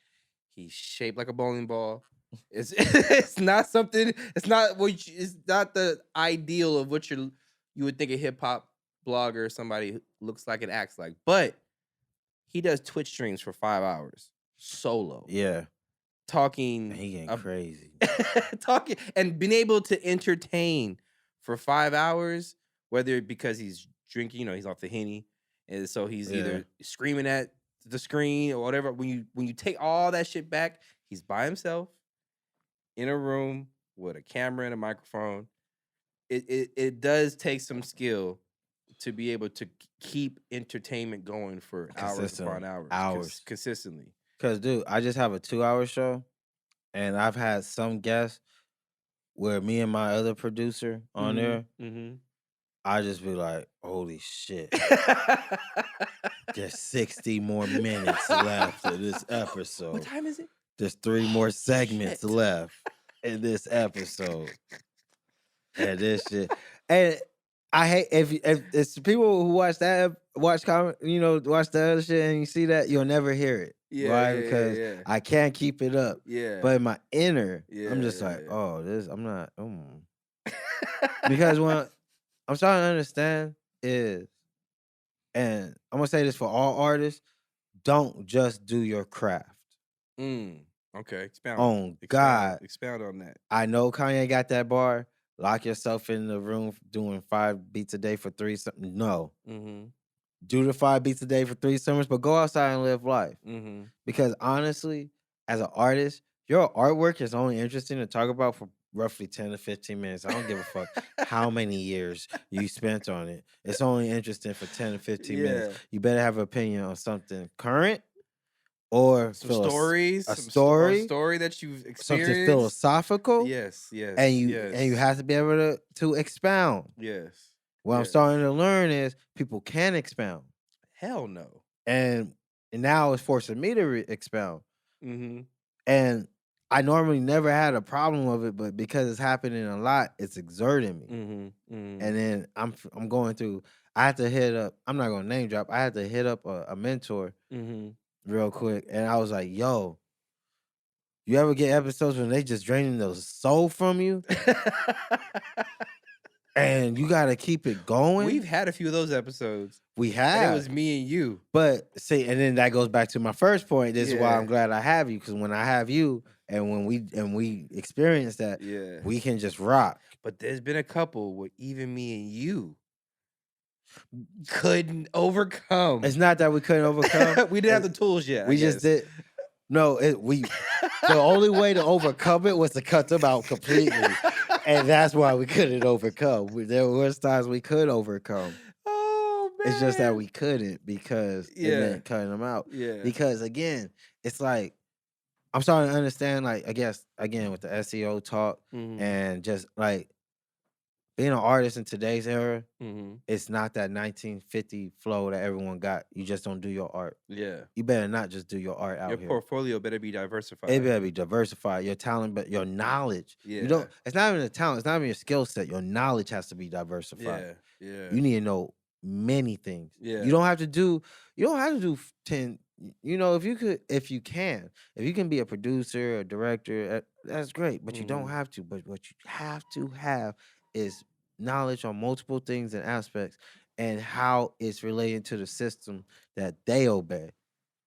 He's shaped like a bowling ball. It's not something. It's not it's not the ideal of what you would think a hip hop blogger, somebody who looks like and acts like. But he does Twitch streams for 5 hours solo. Yeah, talking. And he getting crazy. Talking and being able to entertain for 5 hours, whether because he's drinking, he's off the Henny, and so he's either screaming at the screen or whatever. When you take all that shit back, he's by himself in a room with a camera and a microphone. It does take some skill to be able to keep entertainment going for hours upon hours. Consistently. Because, dude, I just have a 2-hour show, and I've had some guests where me and my other producer on there, I just be like, holy shit. There's 60 more minutes left of this episode. What time is it? There's 3 more segments left in this episode. And this shit. And I hate if it's people who watch the other shit and you see that, you'll never hear it. Yeah, right? Because I can't keep it up. Yeah. But in my inner, I'm just like, oh, this, I'm not. Because when I'm starting to understand is, and I'm gonna say this for all artists, don't just do your craft. Okay, expound. On God. Expound on that. I know Kanye got that bar. Lock yourself in the room doing 5 beats a day for 3 something. No. Do the 5 beats a day for 3 summers, but go outside and live life. Because honestly, as an artist, your artwork is only interesting to talk about for roughly 10 to 15 minutes. I don't give a fuck how many years you spent on it. It's only interesting for 10 to 15 minutes. You better have an opinion on something current or some stories, a story that you've experienced, something philosophical. Yes. And you have to be able to expound. Yes. What I'm starting to learn is people can expound. Hell no. And now it's forcing me to expound. And I normally never had a problem with it, but because it's happening a lot, it's exerting me. And then I'm going through. I had to hit up. I'm not gonna name drop. I had to hit up a mentor real quick, and I was like, "Yo, you ever get episodes when they just draining the soul from you?" And you got to keep it going. We've had a few of those episodes. We have. And it was me and you. But see, and then that goes back to my first point. This is why I'm glad I have you, because when I have you, and when we experience that, we can just rock. But there's been a couple where even me and you couldn't overcome. It's not that we couldn't overcome. We didn't have the tools yet. We just did. No, the only way to overcome it was to cut them out completely. And that's why we couldn't overcome. There was times we could overcome. Oh, man. It's just that we couldn't because it meant cutting them out. Yeah. Because, again, it's like, I'm starting to understand, like, I guess, again, with the SEO talk and just, like, being an artist in today's era, it's not that 1950 flow that everyone got. You just don't do your art. Yeah. You better not just do your art out here. Your portfolio better be diversified. It better be diversified. Your talent, but your knowledge. Yeah. You don't. It's not even the talent. It's not even your skill set. Your knowledge has to be diversified. Yeah. You need to know many things. Yeah. You don't have to do 10. You know, if you can be a producer, a director, that's great. But you don't have to. But what you have to have is knowledge on multiple things and aspects and how it's relating to the system that they obey.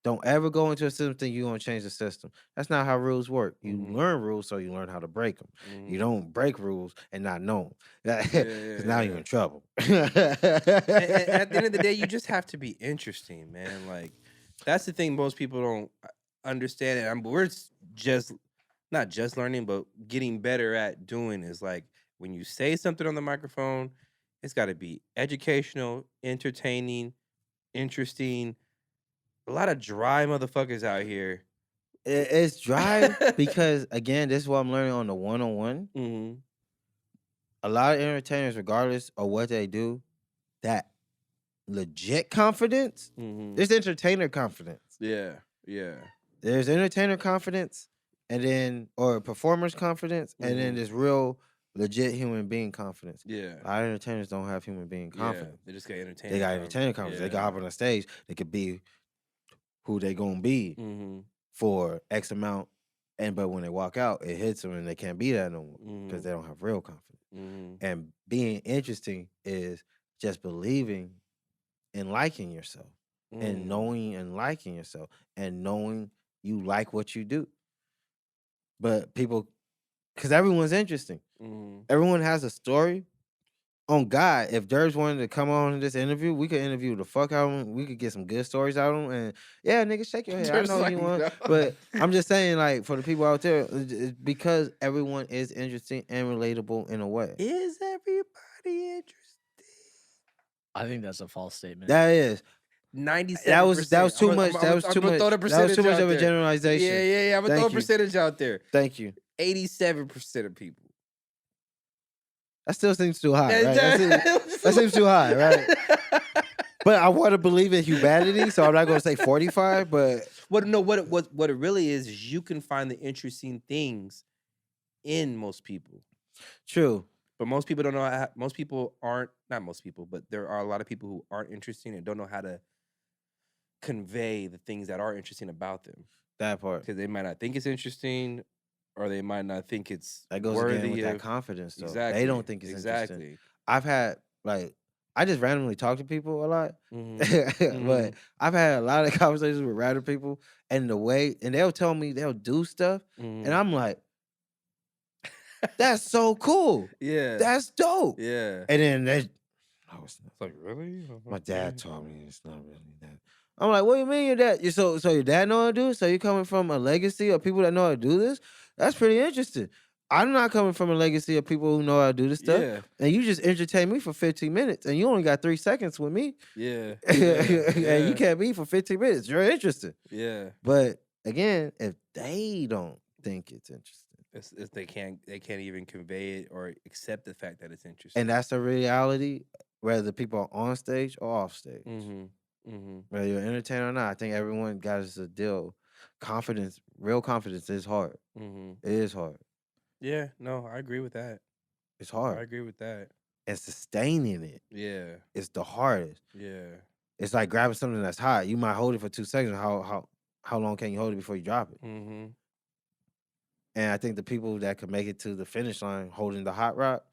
Don't ever go into a system thinking you're going to change the system. That's not how rules work. You learn rules so you learn how to break them. You don't break rules and not know them. Because now you're in trouble. And at the end of the day, you just have to be interesting, man. Like, that's the thing most people don't understand. And we're just, not just learning, but getting better at doing is like, when you say something on the microphone, it's got to be educational, entertaining, interesting. A lot of dry motherfuckers out here. It's dry because, again, this is what I'm learning on the one-on-one. A lot of entertainers, regardless of what they do, that legit confidence, there's entertainer confidence. Yeah. There's entertainer confidence, and then, or performer's confidence, and then there's real legit human being confidence. Yeah. A lot of entertainers don't have human being confidence. They just got entertainer. They got entertainer confidence. They got up on the stage. They could be who they gonna be for X amount, but when they walk out, it hits them and they can't be that no more because they don't have real confidence. And being interesting is just believing and liking yourself, and knowing and liking yourself, and knowing you like what you do. But people, because everyone's interesting. Everyone has a story. On God, if Derbs wanted to come on this interview, we could interview the fuck out of him. We could get some good stories out of him. And yeah, nigga, shake your head. I know you want. But I'm just saying, like, for the people out there, it's because everyone is interesting and relatable in a way. Is everybody interesting? I think that's a false statement. That is. 97%. That was too much. That was too much. That was too much of a generalization. Yeah. I'm gonna throw a percentage out there. Thank you. 87% of people. That still seems too high, right? That seems too high, right? But I want to believe in humanity, so I'm not going to say 45. But what it really is you can find the interesting things in most people. True, but most people don't know. But there are a lot of people who aren't interesting and don't know how to convey the things that are interesting about them. That part, because they might not think it's interesting. Or they might not think it's that goes worthy again with of that confidence. Though. Exactly. They don't think it's interesting. I've had I just randomly talk to people a lot, but I've had a lot of conversations with random people, and they'll tell me they'll do stuff, and I'm like, that's so cool. Yeah, that's dope. Yeah, and then it's like, really? My dad told me it's not really that. I'm like, what do you mean your dad? So your dad know how to do it? So you're coming from a legacy of people that know how to do this? That's pretty interesting. I'm not coming from a legacy of people who know how to do this stuff. Yeah. And you just entertain me for 15 minutes and you only got 3 seconds with me. Yeah. And you can't be for 15 minutes. You're interested. Yeah. But again, if they don't think it's interesting. If they can't even convey it or accept the fact that it's interesting. And that's the reality, whether people are on stage or off stage. Whether you're an entertainer or not, I think everyone got us a deal. Confidence, real confidence is hard. It is hard. Yeah, no, I agree with that. It's hard. I agree with that. And sustaining it. Yeah. It's the hardest. Yeah. It's like grabbing something that's hot. You might hold it for 2 seconds. How long can you hold it before you drop it? And I think the people that could make it to the finish line holding the hot rock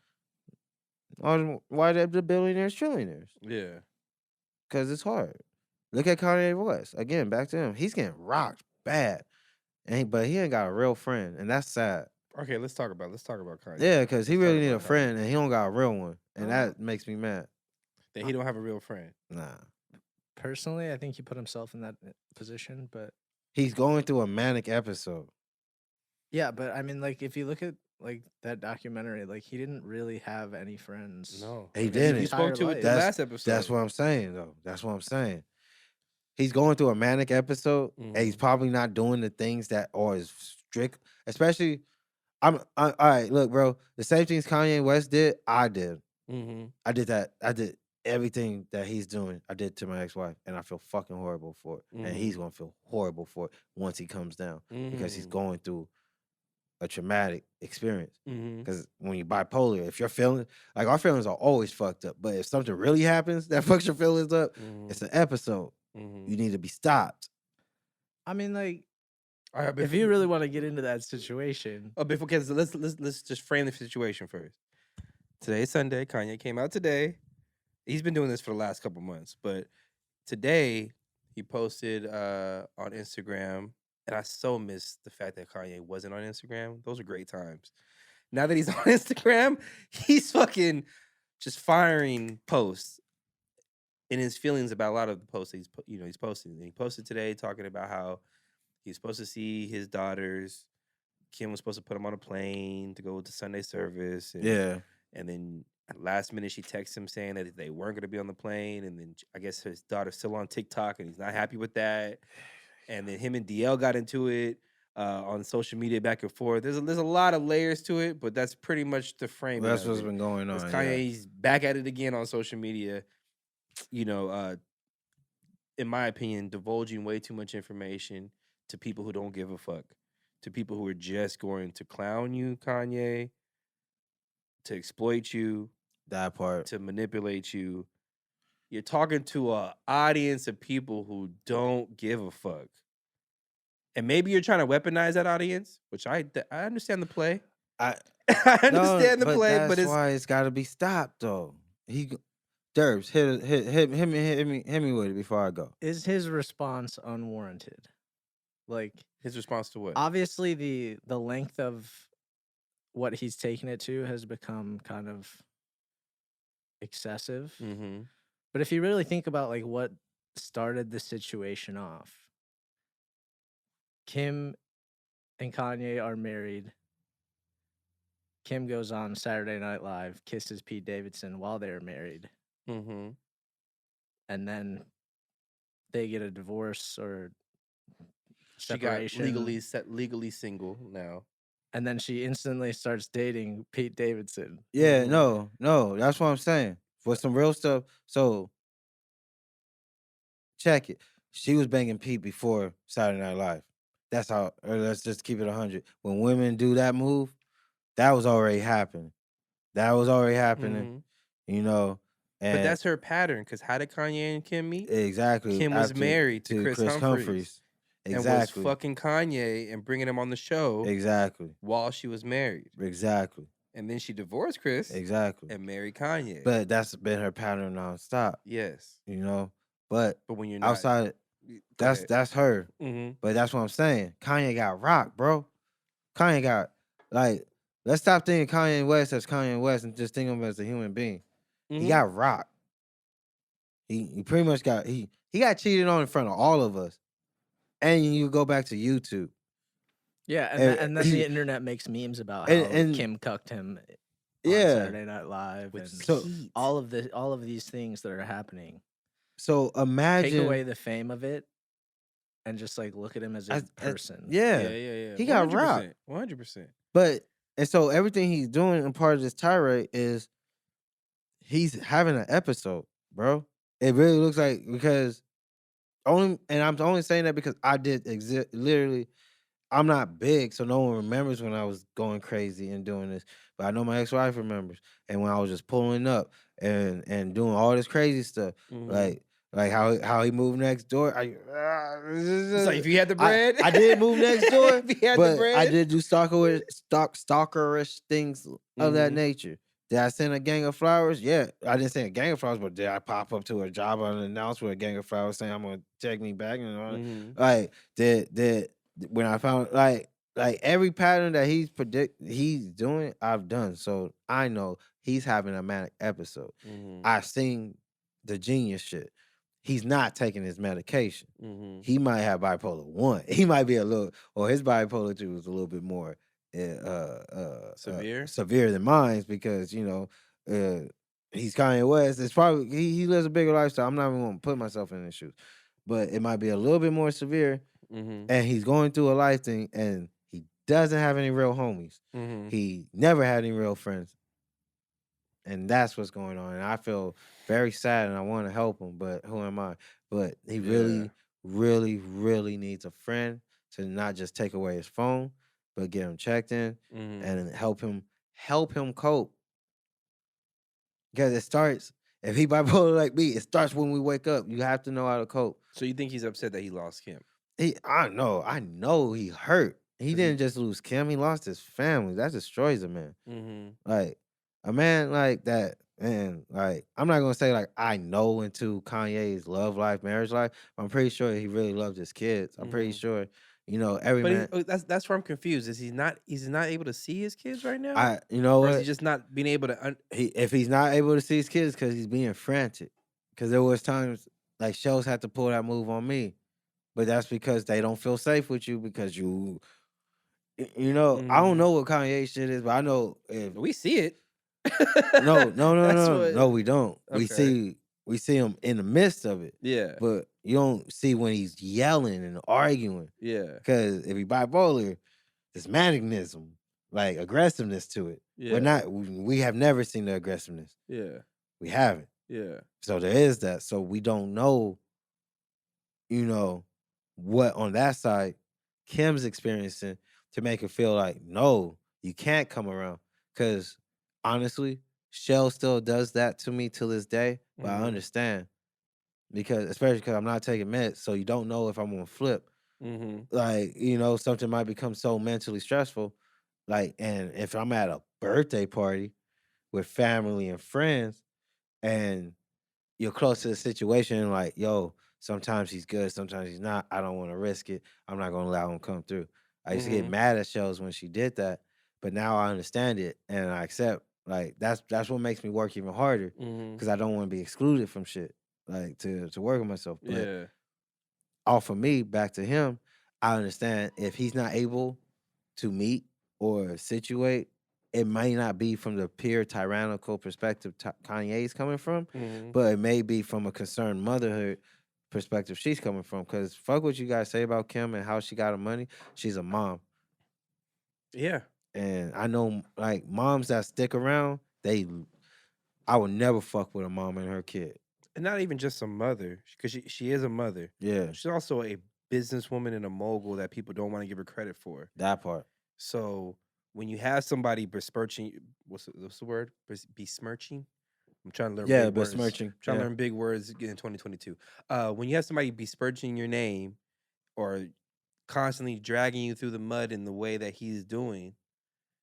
are why they're the billionaires, trillionaires. Yeah. Because it's hard. Look at Kanye West. Again, back to him. He's getting rocked bad. But he ain't got a real friend. And that's sad. Okay, let's talk about Kanye. Yeah, because he really need a friend and he don't got a real one. And that makes me mad. That he don't have a real friend. Nah. Personally, I think he put himself in that position, but he's going through a manic episode. Yeah, but I mean, like, if you look at like that documentary, like he didn't really have any friends. No, he didn't. He spoke to it the last episode. That's what I'm saying, though. That's what I'm saying. He's going through a manic episode, and he's probably not doing the things that are as strict. Especially, all right. Look, bro, the same things Kanye West did, I did. I did that. I did everything that he's doing. I did to my ex-wife, and I feel fucking horrible for it. And he's gonna feel horrible for it once he comes down because he's going through a traumatic experience. Mm-hmm. Because when you bipolar, if your feelings, like our feelings are always fucked up, but if something really happens that fucks your feelings up, it's an episode. You need to be stopped. I mean, like, All right, if you really want to get into that situation, because let's just frame the situation first. Today's Sunday. Kanye came out today. He's been doing this for the last couple months, but today he posted on Instagram, and I so miss the fact that Kanye wasn't on Instagram. Those are great times. Now that he's on Instagram, he's fucking just firing posts in his feelings about a lot of the posts that he's posting. And he posted today talking about how he's supposed to see his daughters. Kim was supposed to put him on a plane to go to Sunday service. And, and then at last minute, she texts him saying that they weren't going to be on the plane. And then I guess his daughter's still on TikTok and he's not happy with that. And then him and DL got into it on social media back and forth. There's a lot of layers to it, but that's pretty much the frame. That's what's been going on. Kanye's back at it again on social media. You know, in my opinion, divulging way too much information to people who don't give a fuck, to people who are just going to clown you, Kanye, to exploit you, that part, to manipulate you. You're talking to an audience of people who don't give a fuck. And maybe you're trying to weaponize that audience, which I understand the play. I understand the play, but that's why it's got to be stopped, though. Derbs, hit me with it before I go. Is his response unwarranted? Like his response to what? Obviously, the length of what he's taken it to has become kind of excessive. Mm-hmm. But if you really think about like what started the situation off, Kim and Kanye are married. Kim goes on Saturday Night Live, kisses Pete Davidson while they're married. Mm-hmm. And then they get a divorce or She separation. got legally single now. And then she instantly starts dating Pete Davidson. Yeah, no, that's what I'm saying. For some real stuff. So check it. She was banging Pete before Saturday Night Live. That's how, or let's just keep it 100. When women do that move, that was already happening. You know. But that's her pattern, because how did Kanye and Kim meet? Exactly. Kim was married to Chris Humphries. Exactly. And was fucking Kanye and bringing him on the show. Exactly. While she was married. Exactly. And then she divorced Chris. Exactly. And married Kanye. But that's been her pattern nonstop. Yes. You know. But when you're not, outside, that's her. Mm-hmm. But that's what I'm saying. Kanye got rocked, bro. Kanye got, like, let's stop thinking Kanye West as Kanye West and just think of him as a human being. Mm-hmm. He got rocked. He pretty much got, he got cheated on in front of all of us. And you go back to YouTube. Yeah, and then the internet makes memes about how Kim cucked him on Saturday Night Live, and so all of these things that are happening. So imagine, take away the fame of it, and just like look at him as a person. Yeah. He got rocked, 100%. But and so everything he's doing in part of this tirade is he's having an episode, bro. It really looks like, because and I'm only saying that because I did literally. I'm not big, so no one remembers when I was going crazy and doing this. But I know my ex-wife remembers. And when I was just pulling up and doing all this crazy stuff, like how he moved next door. So if you had the bread, I did move next door, if you had but the bread, I did do stalkerish things of that nature. Did I send a gang of flowers? Yeah, I didn't send a gang of flowers, but did I pop up to a job unannounced with a gang of flowers saying I'm gonna take me back and all that? Like did when I found like every pattern that he's doing, I've done. So I know he's having a manic episode. I've seen the genius shit. He's not taking his medication. He might have bipolar 1. He might be a little, or his bipolar 2 is a little bit more severe than mine, because he's Kanye West. It's probably he lives a bigger lifestyle. I'm not even gonna put myself in his shoes, but it might be a little bit more severe. And he's going through a life thing, and he doesn't have any real homies. He never had any real friends, and that's what's going on. And I feel very sad, and I want to help him, but who am I? But he really, really, really needs a friend to not just take away his phone, but get him checked in Mm-hmm. and help him cope. Because it starts, if he bipolar like me, it starts when we wake up. You have to know how to cope. So you think he's upset that he lost Kim? I know he hurt. He 'Cause didn't just lose Kim, he lost his family. That destroys a man. Mm-hmm. Like a man like that, man, like I'm not gonna say like I know into Kanye's love life, marriage life. I'm pretty sure he really loved his kids. I'm pretty Mm-hmm. sure, every But man. that's where I'm confused. Is he's not able to see his kids right now, You know or is he what? just not being able to? If he's not able to see his kids, because he's being frantic. Because there was times like shows had to pull that move on me, but that's because they don't feel safe with you because I don't know what Kanye shit is, but I know if We see it. no, That's what. no, we don't. Okay. We see him in the midst of it, Yeah. but you don't see when he's yelling and arguing. Yeah. Because if he bipolar, there's manicnism, like aggressiveness to it. Yeah. We have never seen the aggressiveness. Yeah. We haven't. Yeah. So there is that. So we don't know, what on that side Kim's experiencing to make her feel like, no, you can't come around. Because honestly, Shell still does that to me till this day, but I Mhm. understand. Especially because I'm not taking meds, so you don't know if I'm gonna flip. Mhm. Like, something might become so mentally stressful. Like, and if I'm at a birthday party with family and friends and you're close to the situation, like, yo, sometimes he's good, sometimes he's not. I don't want to risk it. I'm not gonna allow him come through. I used to get Mhm. mad at shows when she did that, but now I understand it and I accept. Like that's what makes me work even harder Mhm. because I don't want to be excluded from shit. Like to work on myself. But Yeah. off of me, back to him, I understand if he's not able to meet or situate, it may not be from the pure tyrannical perspective Kanye's coming from, Mhm. but it may be from a concerned motherhood perspective she's coming from. Because fuck what you guys say about Kim and how she got her money. She's a mom. Yeah. And I know like moms that stick around, I would never fuck with a mom and her kid. And not even just a mother, because she is a mother. Yeah, She's also a businesswoman and a mogul that people don't want to give her credit for. that part. So when you have somebody besmirching, what's the word? Besmirching? I'm trying to learn Yeah, big words. besmirching. Trying to Yeah. learn big words in 2022. When you have somebody besmirching your name or constantly dragging you through the mud in the way that he's doing,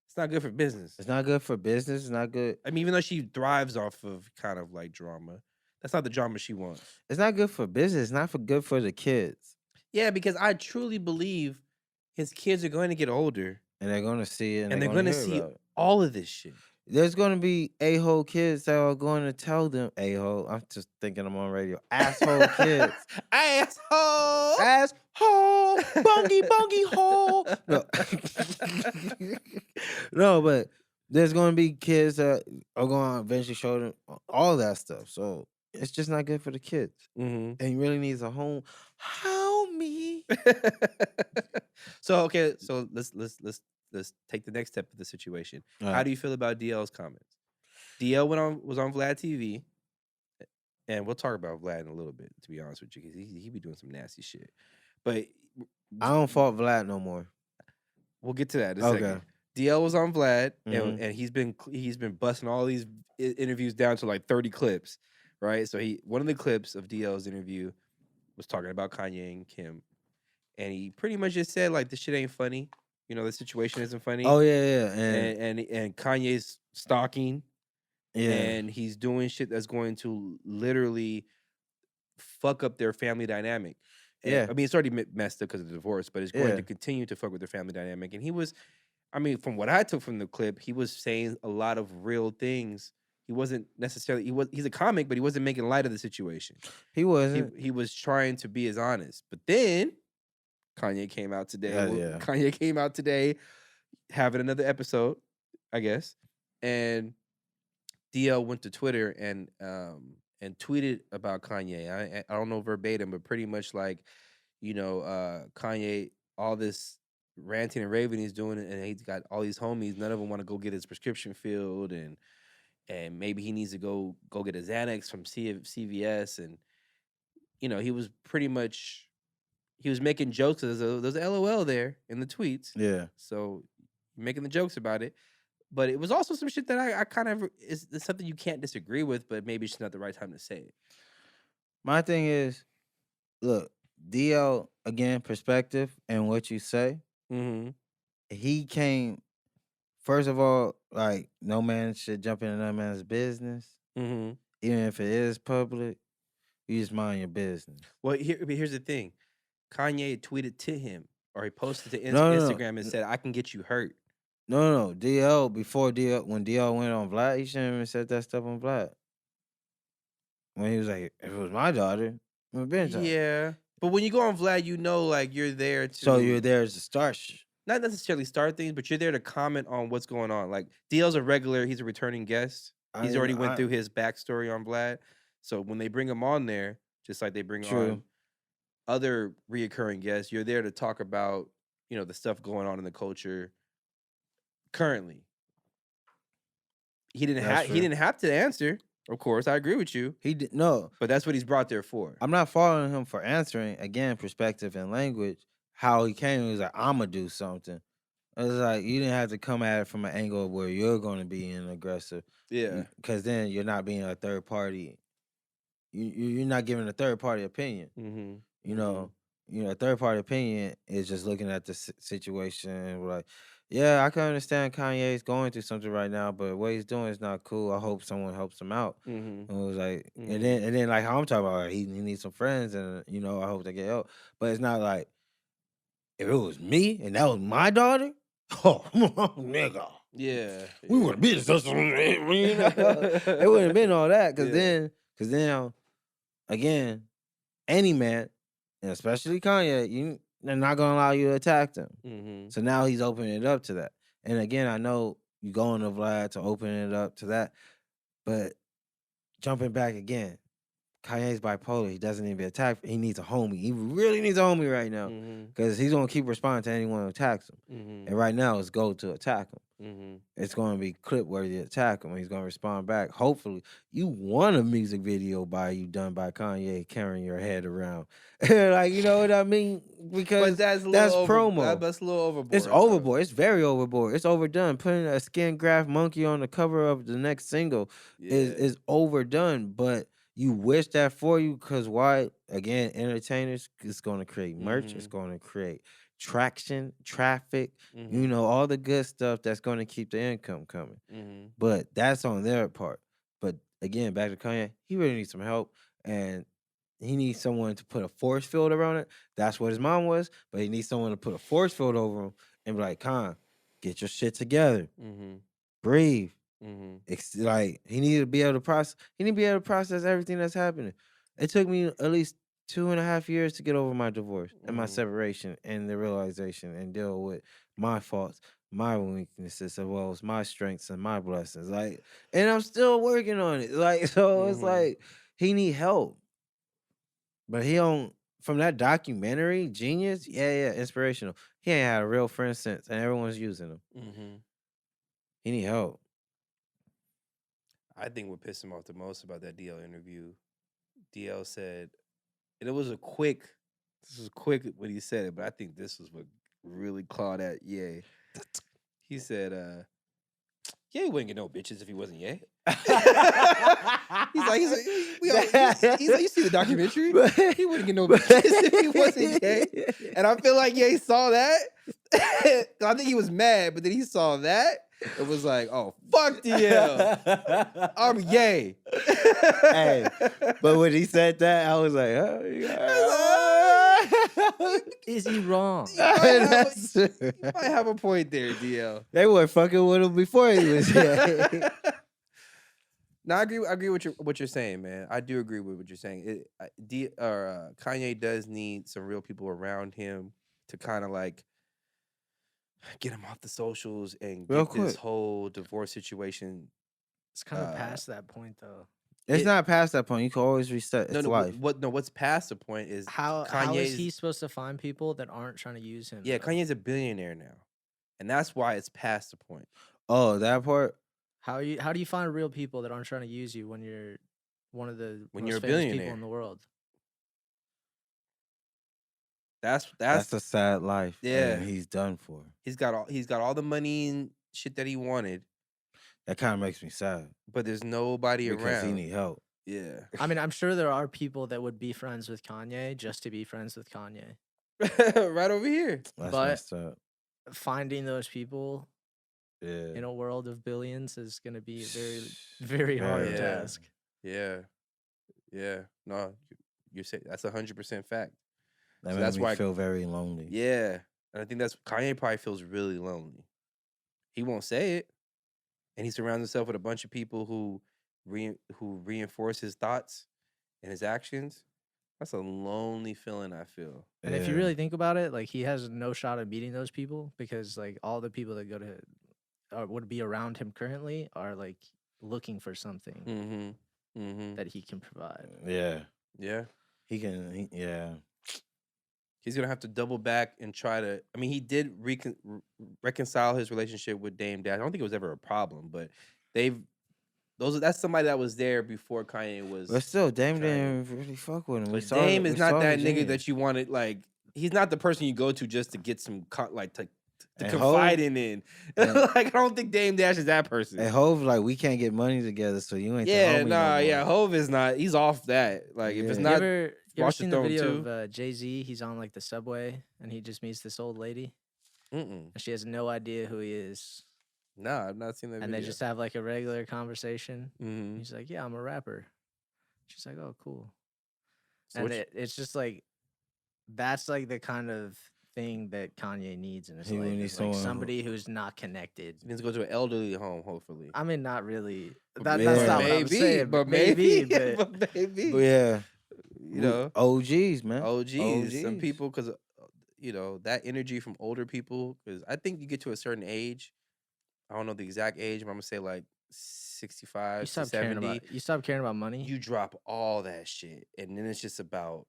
it's not good for business. It's not good for business. It's not good. I mean, even though she thrives off of kind of like drama, that's not the drama she wants. It's not good for business. It's not good for the kids. Yeah, because I truly believe his kids are going to get older And they're gonna see it and and they're they're gonna going to hear see about it. all of this shit. There's gonna be a-hole kids that are going to tell them a-hole. I'm just thinking I'm on radio. Asshole kids. Asshole. Asshole. Bungy hole. No. No, but there's gonna be kids that are gonna eventually show them all that stuff. So it's just not good for the kids. Mm-hmm. And he really needs a home. Homie. So okay, so let's take the next step of the situation. How do you feel about DL's comments? DL was on Vlad TV, and we'll talk about Vlad in a little bit. To be honest with you, because he be doing some nasty shit. But I don't fault Vlad no more. we'll get to that in a Okay. second. DL was on Vlad, Mhm. and he's been busting all these interviews down to like 30 clips, right? So one of the clips of DL's interview was talking about Kanye and Kim, and he pretty much just said like, this shit ain't funny. The situation isn't funny. Oh yeah. And Kanye's stalking, Yeah. and he's doing shit that's going to literally fuck up their family dynamic. Yeah. I mean, it's already messed up because of the divorce, but it's going Yeah. to continue to fuck with their family dynamic. And he was, I mean, from what I took from the clip, he was saying a lot of real things. He wasn't necessarily, he's a comic, but he wasn't making light of the situation. He wasn't. He was trying to be as honest. But then Kanye came out today. Yeah. Kanye came out today having another episode, I guess. And DL went to Twitter and tweeted about Kanye. I don't know verbatim, but pretty much like, Kanye, all this ranting and raving he's doing, and he's got all these homies. None of them want to go get his prescription filled, and maybe he needs to go get a Xanax from CVS, and he was pretty much, he was making jokes. There's a LOL there in the tweets. Yeah. So making the jokes about it. But it was also some shit that I kind of is something you can't disagree with, but maybe it's not the right time to say it. My thing is, look, DL again, perspective and what you say. Mm-hmm. He came. First of all, like no man should jump into no man's business, Mm-hmm. even if it is public. You just mind your business. Well, here's the thing. Kanye tweeted to him, or he posted to No. Instagram and said, "I can get you hurt." No. DL before DL when DL went on Vlad, he shouldn't even said that stuff on Vlad. When he was like, if it was my daughter, it would have been daughter. Yeah, but when you go on Vlad, you know, like you're there to. So you're there to start not necessarily start things, but you're there to comment on what's going on. Like DL's a regular; he's a returning guest. He's already went through his backstory on Vlad, so when they bring him on there, just like they bring on other reoccurring guests, you're there to talk about the stuff going on in the culture currently. He didn't have to answer. Of course, I agree with you. He did no, but that's what he's brought there for. I'm not following him for answering. Again, perspective and language. How he came, he was like, "I'm gonna do something." It's like you didn't have to come at it from an angle where you're going to be an aggressive. Yeah, because then you're not being a third party. You're not giving a third party opinion. Mm-hmm. You know, a third party opinion is just looking at the situation and like, yeah, I can understand Kanye's going through something right now, but what he's doing is not cool. I hope someone helps him out. Mm-hmm. And it was like, and then like how I'm talking about, he needs some friends, and I hope they get help. But it's not like if it was me and that was my daughter, oh nigga, yeah, we would have been it wouldn't have been all that because then again, any man, and especially Kanye, they're not gonna allow you to attack them. Mm-hmm. So now he's opening it up to that. And again, I know you going to Vlad to open it up to that, but jumping back again, Kanye's bipolar. He doesn't even attack. He needs a homie. He really needs a homie right now because he's gonna keep responding to anyone who attacks him. Mm-hmm. And right now, it's go to attack him. Mm-hmm. It's going to be clip worthy to attack him. He's going to respond back. Hopefully, you want a music video by you done by Kanye carrying your head around. Like, you know what I mean? Because that's promo. That's a little overboard. It's overboard. It's very overboard. It's overdone. Putting a skin graft monkey on the cover of the next single is overdone. But you wish that for you because why? Again, entertainers, it's going to create merch. It's going to create traction, traffic, all the good stuff that's going to keep the income coming. But that's on their part. But again, back to Kanye, he really needs some help, and he needs someone to put a force field around it. That's what his mom was, but he needs someone to put a force field over him and be like, Khan, get your shit together. Breathe. It's like he needed to be able to process. He need to be able to process everything that's happening. It took me at least 2.5 years to get over my divorce and my separation and the realization and deal with my faults, my weaknesses, as well as my strengths and my blessings. Like, and I'm still working on it. Like, so it's like he need help, but he don't. From that documentary, Genius, inspirational. He ain't had a real friend since, and everyone's using him. He need help. I think what pissed him off the most about that DL interview, DL said. And it was quick when he said it, but I think this was what really clawed at Ye. He said, Ye wouldn't get no bitches if he wasn't Ye. he's like, you see the documentary? He wouldn't get no bitches if he wasn't Ye. And I feel like Ye saw that. I think he was mad, but then he saw that. It was like, oh, fuck DL. I'm Ye. Hey, but when he said that, I was like, oh, is he wrong? You might have a point there, DL. They were fucking with him before he was here. No, I agree with what you're saying, man. I do agree with what you're saying. Kanye does need some real people around him to kind of like get him off the socials and get this whole divorce situation. It's kind of past that point, though. It's not past that point. You can always reset life. What's past the point is how is he supposed to find people that aren't trying to use him? Yeah, though? Kanye's a billionaire now, and that's why it's past the point. Oh, that part. How do you find real people that aren't trying to use you when you're one of the most famous billionaire people in the world? That's That's a sad life. Yeah. And he's done for. he's got all the money and shit that he wanted, That kind of makes me sad but there's nobody because he around. need help. Yeah. I mean, I'm sure there are people that would be friends with Kanye just to be friends with Kanye. Right over here. That's But- messed up. Finding those people Yeah. in a world of billions is going to be a very, very hard Yeah. task. Yeah. Yeah. No, you're saying that's 100% fact. That So made that's me why- feel very lonely. Yeah. And I think that's Kanye probably feels really lonely. He won't say it. And he surrounds himself with a bunch of people who reinforce his thoughts and his actions. That's a lonely feeling, I feel. And if you Yeah. really think about it, like he has no shot at beating those people because like all the people that go to would be around him currently are like looking for something Mm-hmm. Mm-hmm. that he can provide. Yeah. Yeah. Yeah. He's gonna have to double back and try to. I mean, he did reconcile his relationship with Dame Dash. I don't think it was ever a problem, but that's somebody that was there before Kanye was. But still, Dame Kanye. didn't really fuck with him. We But saw Dame we is saw not the that nigga genius. that you wanted. Like, he's not the person you go to just to get some to And confide Hov- in. and- Like, I don't think Dame Dash is that person. And Hov, like, we can't get money together, so you ain't Yeah, the homie nah, no more. yeah. Hov is not. He's off that. Like, if it's Yeah. not, you ever Watch the seen the Throne video too? of Jay-Z? He's on like the subway and he just meets this old lady mm-mm. and she has no idea who he is. Nah, I've not seen that. And video. they just have like a regular conversation. Mhm. He's like, "Yeah, I'm a rapper." She's like, "Oh, cool." So And what you- it's just like that's like the kind of thing that Kanye needs in his He life. would need Is, like someone who- somebody who's not connected. He needs to go to an elderly home, hopefully. I mean, not really. But That's maybe- not what I'm saying. But maybe. But but maybe. But yeah, You know, OGs, man. OGs. Some OGs. people, because that energy from older people. Because I think you get to a certain age. I don't know the exact age, but I'm gonna say like 65 you to stop 70. caring about money. You drop all that shit, and then it's just about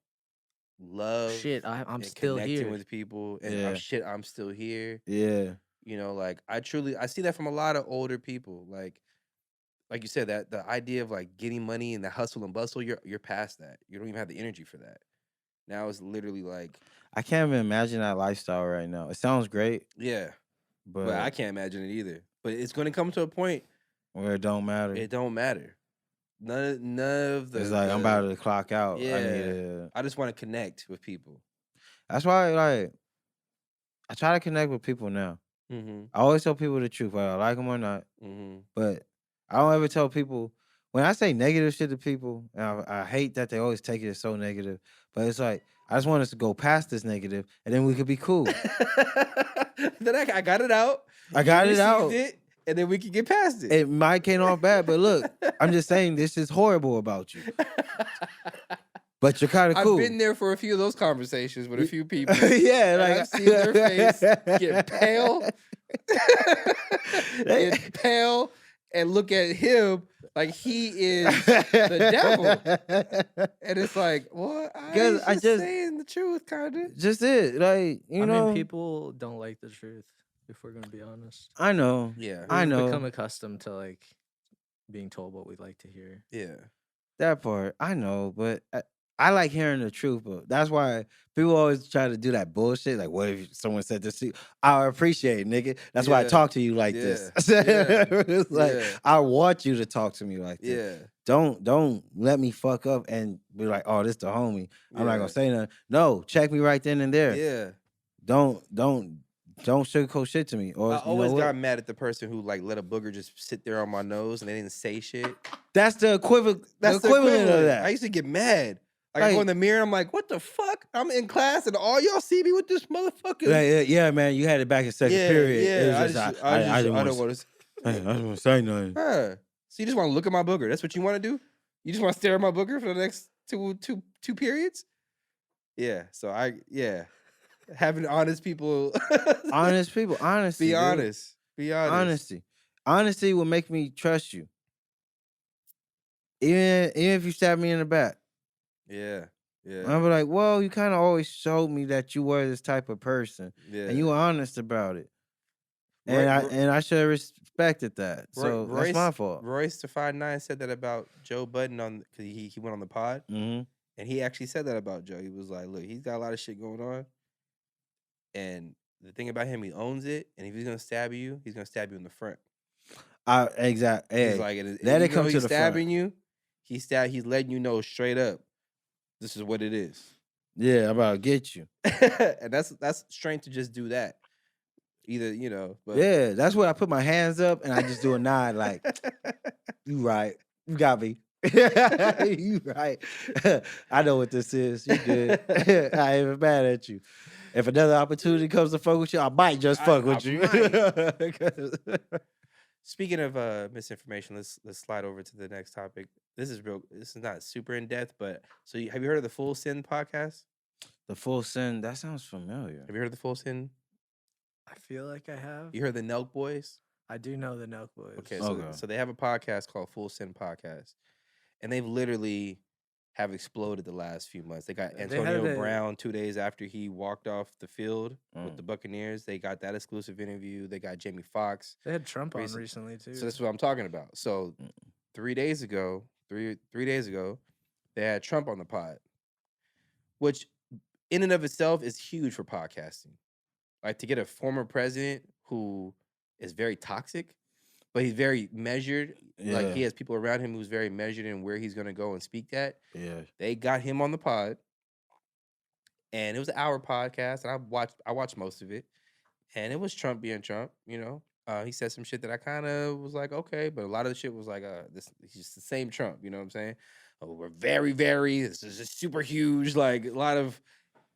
love. Shit, I'm and still connecting here. with people, and Yeah. I'm still here. Yeah. You know, like I see that from a lot of older people. Like you said, that the idea of like getting money and the hustle and bustle, you're past that. You don't even have the energy for that. Now it's literally like, I can't even imagine that lifestyle right now. It sounds great, yeah, but but I can't imagine it either. But it's going to come to a point where it don't matter. it don't matter. None of the. It's like I'm about to clock out. Yeah. I just want to connect with people. That's why, like, I try to connect with people now. Mm-hmm. I always tell people the truth, whether I like them or not. Mm-hmm. But I don't ever tell people when I say negative shit to people. And I hate that they always take it as so negative. But it's like I just want us to go past this negative, and then we could be cool. Then I got it out. I got You it out. received it, and then we can get past it. It might came off bad, but look, I'm just saying this is horrible about you. But you're kind of cool. I've been there for a few of those conversations with a few people. Yeah, and like I've seen their face get pale, get pale, and look at him like he is the devil. And it's like, what? I just saying the truth, kind of. Just it, like you I know. mean, people don't like the truth. If we're gonna be honest, I know. Yeah, I We've know become accustomed to like being told what we like to hear. yeah. that part. I know, but I like hearing the truth. But that's why people always try to do that bullshit. Like, what if someone said this to you? I appreciate it, nigga. That's why I Yeah. talk to you like this. Yeah. It's like Yeah. I want you to talk to me like this. Yeah. Don't let me fuck up and be like, oh, this the homie. I'm not Yeah. gonna say nothing. No, check me right then and there. Yeah. Don't sugarcoat shit to me. Or I you know always what? got mad at the person who like let a booger just sit there on my nose and they didn't say shit. That's the equivalent. That's the equivalent of that. I used to get mad. Like, I go Like- in the mirror, I'm like, what the fuck? I'm in class and all y'all see me with this motherfucker. Yeah, man, you had it back in second period. It was just, I I didn't don't want want to. I didn't want to say nothing. Huh. So you just want to look at my booger? That's what you want to do? You just want to stare at my booger for the next two periods? Yeah. So having honest people. Honest people, honesty. Be dude. honest. Be honest. Honesty will make me trust you. Even if you stab me in the back. Yeah. Yeah. I'll be like, well, you kind of always showed me that you were this type of person. Yeah. And you were honest about it. Roy- And I should have respected that. So that's my fault. Royce to 5'9" said that about Joe Budden because he went on the pod, Mm-hmm. and he actually said that about Joe. He was like, "Look, he's got a lot of shit going on, And the thing about him, he owns it. And if he's gonna stab you, he's gonna stab you in the front. Exactly. He's Hey, like, let it even come though to he's the stabbing front. you, he's letting you know straight up, this is what it is. Yeah, I'm about to get you. And that's strength to just do that. Either, you know, but Yeah, that's where I put my hands up and I just do a nod like, you right. You got me. You right. I know what this is. You good. I ain't even mad at you. If another opportunity comes to fuck with you, I might just fuck with you. Speaking of misinformation, let's slide over to the next topic. This is not super in depth, but so have you heard of the Full Sin podcast? The Full Sin, that sounds familiar. Have you heard of the Full Sin? I feel like I have. You heard the Nelk Boys? I do know the Nelk Boys. Okay, so they have a podcast called Full Sin Podcast, and they've literally have exploded the last few months. They got Antonio Brown 2 days after he walked off the field with the Buccaneers. They got that exclusive interview. They got Jamie Foxx. They had Trump on recently too. So that's what I'm talking about. So 3 days ago, three days ago, they had Trump on the pod, which in and of itself is huge for podcasting. Like, to get a former president who is very toxic, but he's very measured. Yeah. Like, he has people around him who's very measured in where he's going to go and speak at. Yeah. They got him on the pod. And it was an hour podcast. And I watched most of it. And it was Trump being Trump, you know. He said some shit that I kind of was like, okay. But a lot of the shit was like, he's just the same Trump, you know what I'm saying? Oh, we're very, very, this is just super huge. Like, a lot of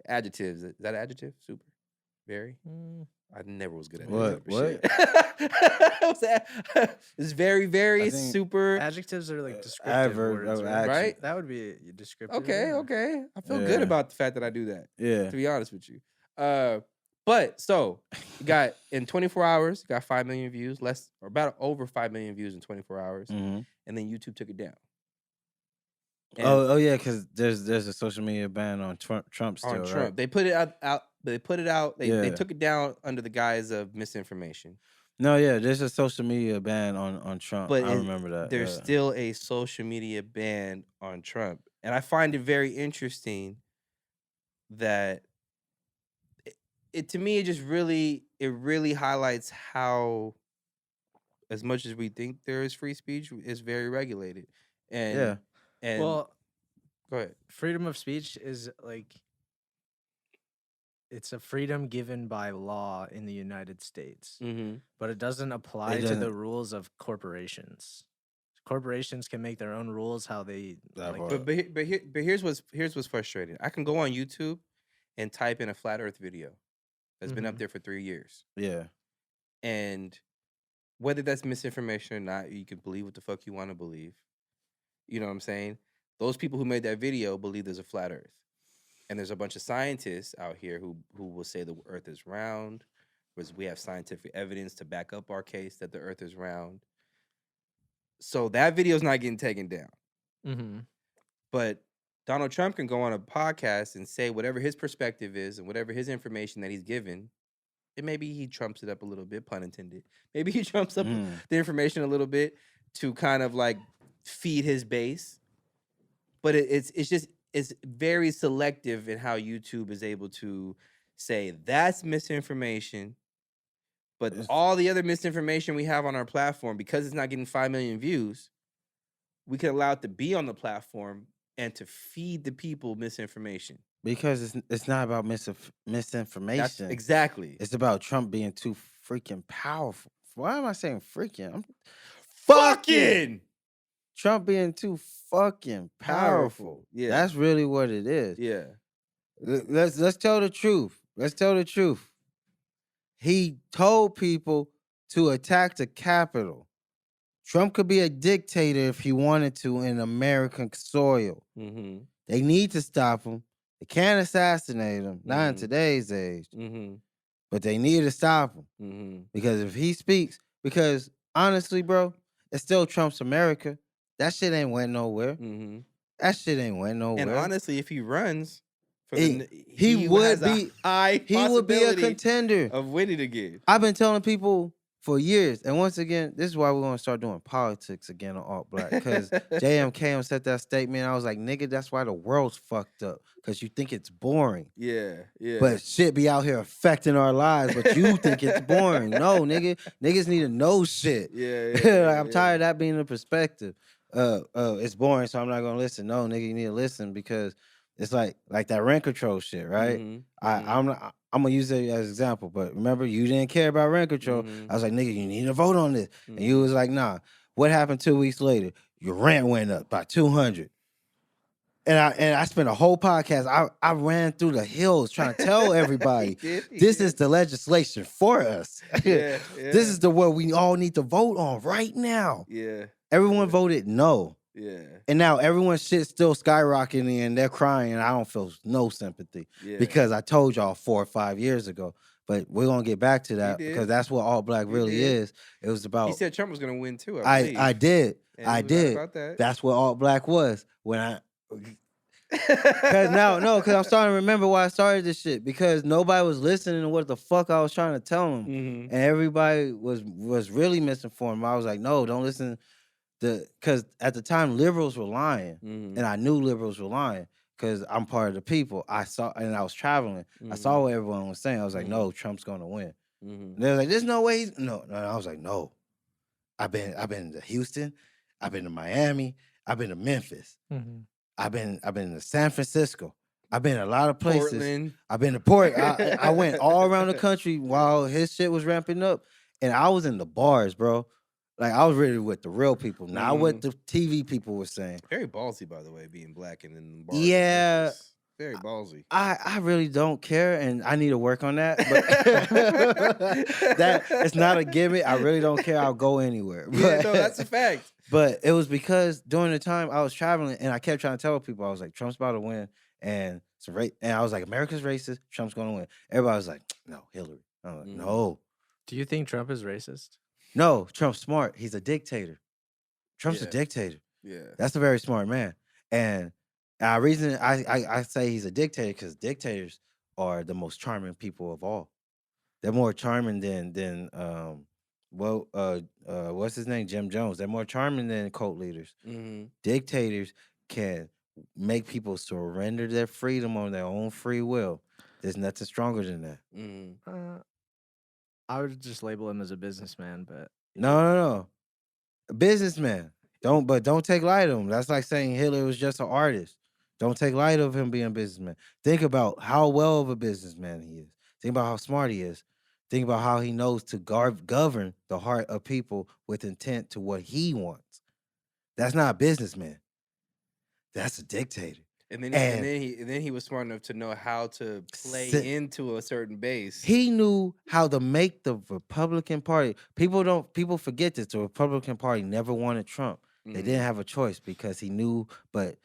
adjectives. Is that an adjective? Super? Very? I never was good at what? It's very, very super. Adjectives are like descriptive words, right? That would be descriptive. Okay. I feel good about the fact that I do that. Yeah. To be honest with you. But so you got in 24 hours, you got 5 million views, over 5 million views in 24 hours, and then YouTube took it down. And yeah, because there's a social media ban on Trump still. On Trump, right? They put it out. They took it down under the guise of misinformation. No, yeah, there's a social media ban on Trump. But I remember that. There's still a social media ban on Trump, and I find it very interesting that it to me, it just really highlights how, as much as we think there is free speech, is very regulated. And well, go ahead. Freedom of speech is like, it's a freedom given by law in the United States, but it doesn't apply to the rules of corporations. Corporations can make their own rules how they like. But here's what's frustrating. I can go on YouTube and type in a flat Earth video that's been up there for 3 years. Yeah, and whether that's misinformation or not, you can believe what the fuck you want to believe. You know what I'm saying? Those people who made that video believe there's a flat Earth. And there's a bunch of scientists out here who will say the Earth is round, whereas we have scientific evidence to back up our case that the Earth is round. So that video's not getting taken down. But Donald Trump can go on a podcast and say whatever his perspective is and whatever his information that he's given. And maybe he trumps it up a little bit, pun intended. Maybe he trumps up the information a little bit to kind of like feed his base. But it's very selective in how YouTube is able to say that's misinformation, but all the other misinformation we have on our platform, because it's not getting 5 million views, we can allow it to be on the platform and to feed the people misinformation. Because it's not about misinformation. That's exactly. It's about Trump being too freaking powerful. Why am I saying freaking? I'm fucking. Trump being too fucking powerful. Yeah. That's really what it is. Yeah. Let's tell the truth. Let's tell the truth. He told people to attack the Capitol. Trump could be a dictator if he wanted to in American soil. They need to stop him. They can't assassinate him, not in today's age. But they need to stop him. Because if he speaks, because honestly, bro, it's still Trump's America. That shit ain't went nowhere. That shit ain't went nowhere. And honestly, if he runs, he would be a contender of winning again. I've been telling people for years. And once again, this is why we're gonna start doing politics again on Alt Black. Because JMK said that statement. I was like, nigga, that's why the world's fucked up. Because you think it's boring. Yeah. But shit be out here affecting our lives, but you think it's boring. No, nigga. Niggas need to know shit. Yeah. I'm tired of that being the perspective. It's boring, so I'm not gonna listen. No, nigga, you need to listen because it's like that rent control shit, right? I'm gonna use it as an example, but remember, you didn't care about rent control. I was like, nigga, you need to vote on this. And you was like, nah. What happened 2 weeks later? Your rent went up by 200. And I spent a whole podcast. I ran through the hills trying to tell everybody this is the legislation for us. Yeah. This is the what we all need to vote on right now. Yeah. Everyone voted no. Yeah. And now everyone's shit's still skyrocketing and they're crying. And I don't feel no sympathy because I told y'all 4 or 5 years ago. But we're gonna get back to that because that's what Alt Black really is. It was about. He said Trump was gonna win too. I did. I did. About that. That's what Alt Black was when I. Because I'm starting to remember why I started this shit because nobody was listening to what the fuck I was trying to tell them, and everybody was really misinformed. I was like, no, don't listen. Because at the time liberals were lying, and I knew liberals were lying because I'm part of the people. I saw, and I was traveling. I saw what everyone was saying. I was like, no, Trump's gonna win. And they were like, there's no way. No. I was like, no. I've been to Houston. I've been to Miami. I've been to Memphis. I've been to San Francisco. I've been to a lot of places. Portland. I've been to Portland. I went all around the country while his shit was ramping up, and I was in the bars, bro. Like I was really with the real people, not what the TV people were saying. Very ballsy, by the way, being black and in the bars. Yeah, very ballsy. I really don't care, and I need to work on that. But that it's not a gimmick. I really don't care. I'll go anywhere. Yeah, no, that's a fact. But it was because during the time I was traveling, and I kept trying to tell people, I was like, Trump's about to win, and and I was like, America's racist. Trump's gonna win. Everybody was like, no, Hillary. I'm like, no. Do you think Trump is racist? No, Trump's smart. He's a dictator. Trump's a dictator. Yeah. That's a very smart man. And reason I say he's a dictator because dictators are the most charming people of all. They're more charming than what's his name? Jim Jones. They're more charming than cult leaders. Dictators can make people surrender their freedom on their own free will. There's nothing stronger than that. I would just label him as a businessman, but no. A businessman. Don't take light of him. That's like saying Hitler was just an artist. Don't take light of him being a businessman. Think about how well of a businessman he is. Think about how smart he is. Think about how he knows to govern the heart of people with intent to what he wants. That's not a businessman. That's a dictator. And then he was smart enough to know how to play into a certain base. He knew how to make the Republican Party. People forget this. The Republican Party never wanted Trump. They didn't have a choice because he knew, but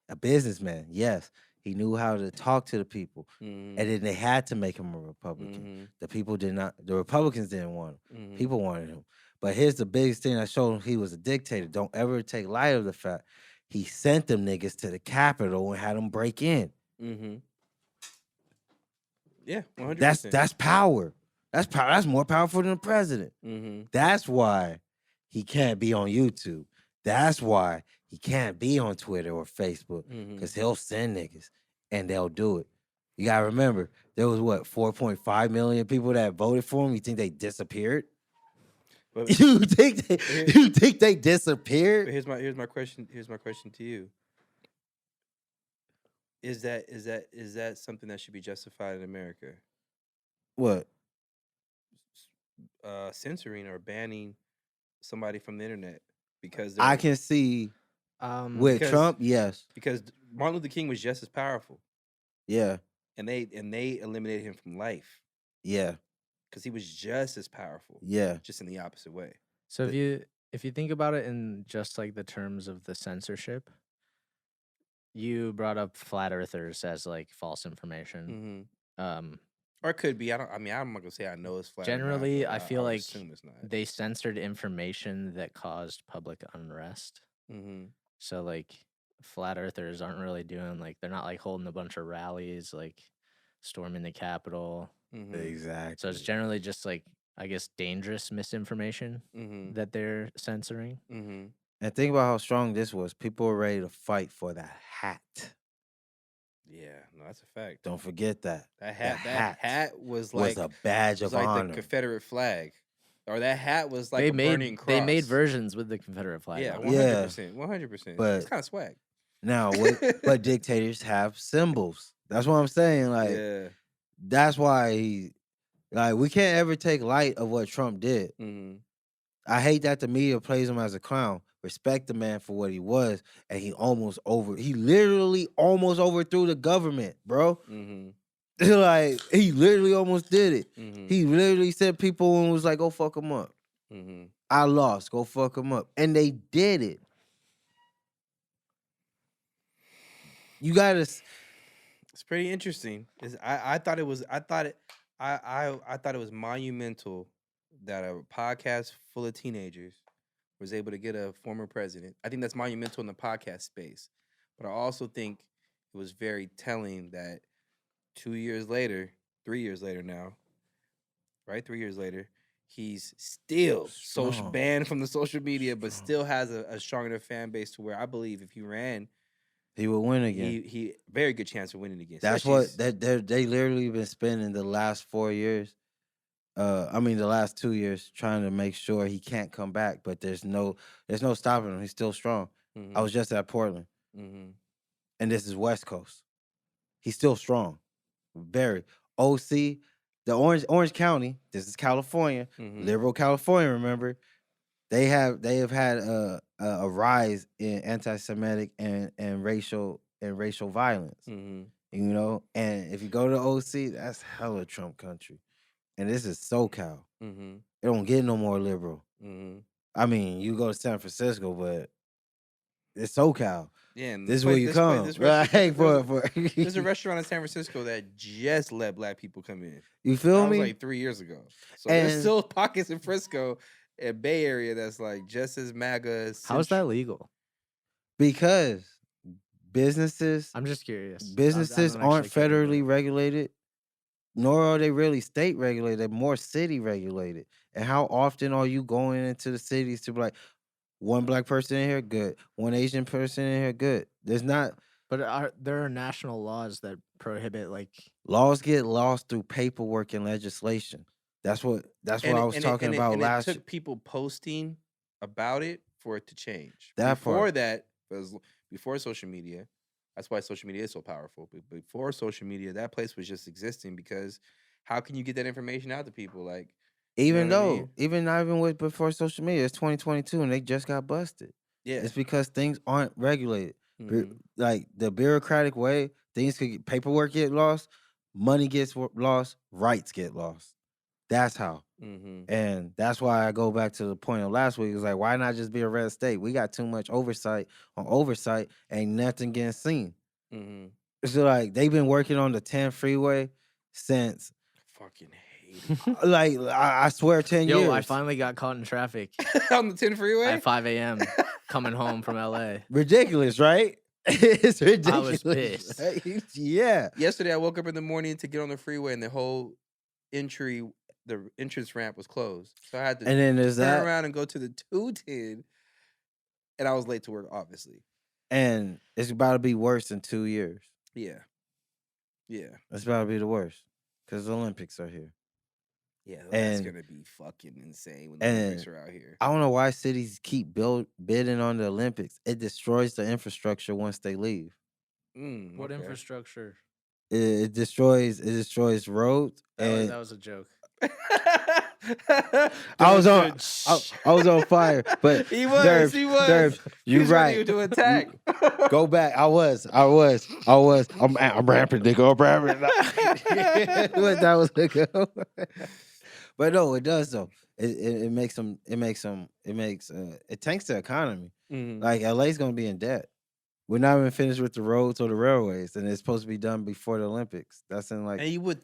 a businessman, yes. He knew how to talk to the people. And then they had to make him a Republican. The people did not, the Republicans didn't want him. People wanted him. But here's the biggest thing that showed him he was a dictator. Don't ever take light of the fact he sent them niggas to the Capitol and had them break in. Yeah, 100%. That's power. That's power. That's more powerful than the president. That's why he can't be on YouTube. That's why he can't be on Twitter or Facebook because he'll send niggas and they'll do it. You gotta remember, there was 4.5 million people that voted for him. You think they disappeared? But you think they disappeared? Here's my question. Here's my question to you. Is that something that should be justified in America? What? Censoring or banning somebody from the internet because I can see with Trump, yes, because Martin Luther King was just as powerful. Yeah, and they eliminated him from life. Yeah. Because he was just as powerful. Yeah. Just in the opposite way. So if you think about it in just like the terms of the censorship, you brought up flat earthers as like false information. Or it could be. I'm not gonna say I know it's flat. Generally, I feel like they censored information that caused public unrest. So like flat earthers aren't really doing they're not like holding a bunch of rallies, like storming the Capitol. Exactly. So it's generally just like I guess, dangerous misinformation that they're censoring. And think about how strong this was. People were ready to fight for that hat. Yeah, no, that's a fact. Don't forget that. That hat was a badge of honor. the Confederate flag. Or that hat was like burning cross. They made versions with the Confederate flag. Yeah, on 100%. 100%. But it's kind of swag. Now, but dictators have symbols. That's what I'm saying. Like, that's why we can't ever take light of what Trump did. I hate that the media plays him as a clown. Respect the man for what he was, and he literally almost overthrew the government, bro. Like, he literally almost did it. He literally sent people and was like, go fuck him up. I lost, go fuck him up. And they did it. You gotta. It's pretty interesting. I thought it was monumental that a podcast full of teenagers was able to get a former president. I think that's monumental in the podcast space. But I also think it was very telling that 3 years later now, right? 3 years later, he's still banned from the social media, but still has a strong enough fan base to where I believe if he ran, he will win again. He very good chance of winning again. That's what they literally been spending the last 4 years. The last 2 years trying to make sure he can't come back, but there's no stopping him. He's still strong. I was just at Portland, and this is West Coast. He's still strong. Very OC, the Orange County. This is California, liberal California. Remember, they have had a rise in anti-Semitic and racial violence. You know, and if you go to OC, that's hella Trump country. And this is SoCal. It don't get no more liberal. I mean, you go to San Francisco, but it's SoCal. Yeah, and this is where you come. There's a restaurant in San Francisco that just let black people come in. You feel me? That was like 3 years ago. So there's still pockets in Frisco and Bay Area that's like just as MAGA. How is that legal? Because businesses. I'm just curious. Businesses aren't federally regulated. Nor are they really state regulated. They're more city regulated. And how often are you going into the cities to be like, one black person in here, good. One Asian person in here, good. There's not. But there are national laws that prohibit laws get lost through paperwork and legislation. That's what I was talking about last. It took people posting about it for it to change. Before social media. That's why social media is so powerful. But before social media, that place was just existing because how can you get that information out to people? Like, even before social media, it's 2022 and they just got busted. Yeah, it's because things aren't regulated. Like the bureaucratic way, paperwork get lost, money gets lost, rights get lost. That's how. And that's why I go back to the point of last week. It's like, why not just be a red state? We got too much oversight. Ain't nothing getting seen. So like they've been working on the 10 freeway since. Fucking hate it. Like I swear 10 years. Yo, I finally got caught in traffic on the 10 freeway at 5 a.m. coming home from LA. Ridiculous, right? It's ridiculous. I was pissed. Right? Yeah. Yesterday I woke up in the morning to get on the freeway and the whole the entrance ramp was closed. So I had to turn around and go to the 210. And I was late to work, obviously. And it's about to be worse in 2 years. Yeah. Yeah. It's about to be the worst. Because the Olympics are here. Yeah, that's going to be fucking insane when the Olympics are out here. I don't know why cities keep bidding on the Olympics. It destroys the infrastructure once they leave. What infrastructure? It destroys roads. That was a joke. I was on fire, but he was. You right. Ready to attack. Go back. I was. I'm rapping, nigga. I'm rapping. That was nigga. But no, it does though. It tanks the economy. Like LA's gonna be in debt. We're not even finished with the roads or the railways, and it's supposed to be done before the Olympics. That's in like. And you would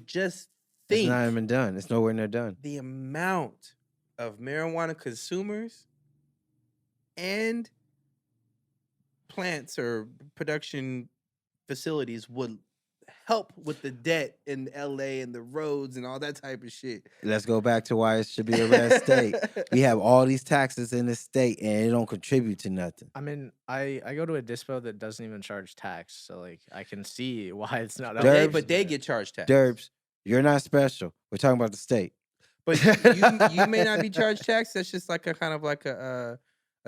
just think it's not even done. It's nowhere near done. The amount of marijuana consumers and plants or production facilities would help with the debt in LA and the roads and all that type of shit. Let's go back to why it should be a red state. We have all these taxes in the state and it don't contribute to nothing. I mean, I go to a dispo that doesn't even charge tax, so like I can see why it's not. But they get charged tax. Derbs, you're not special. We're talking about the state. But you may not be charged tax. That's just like a kind of like a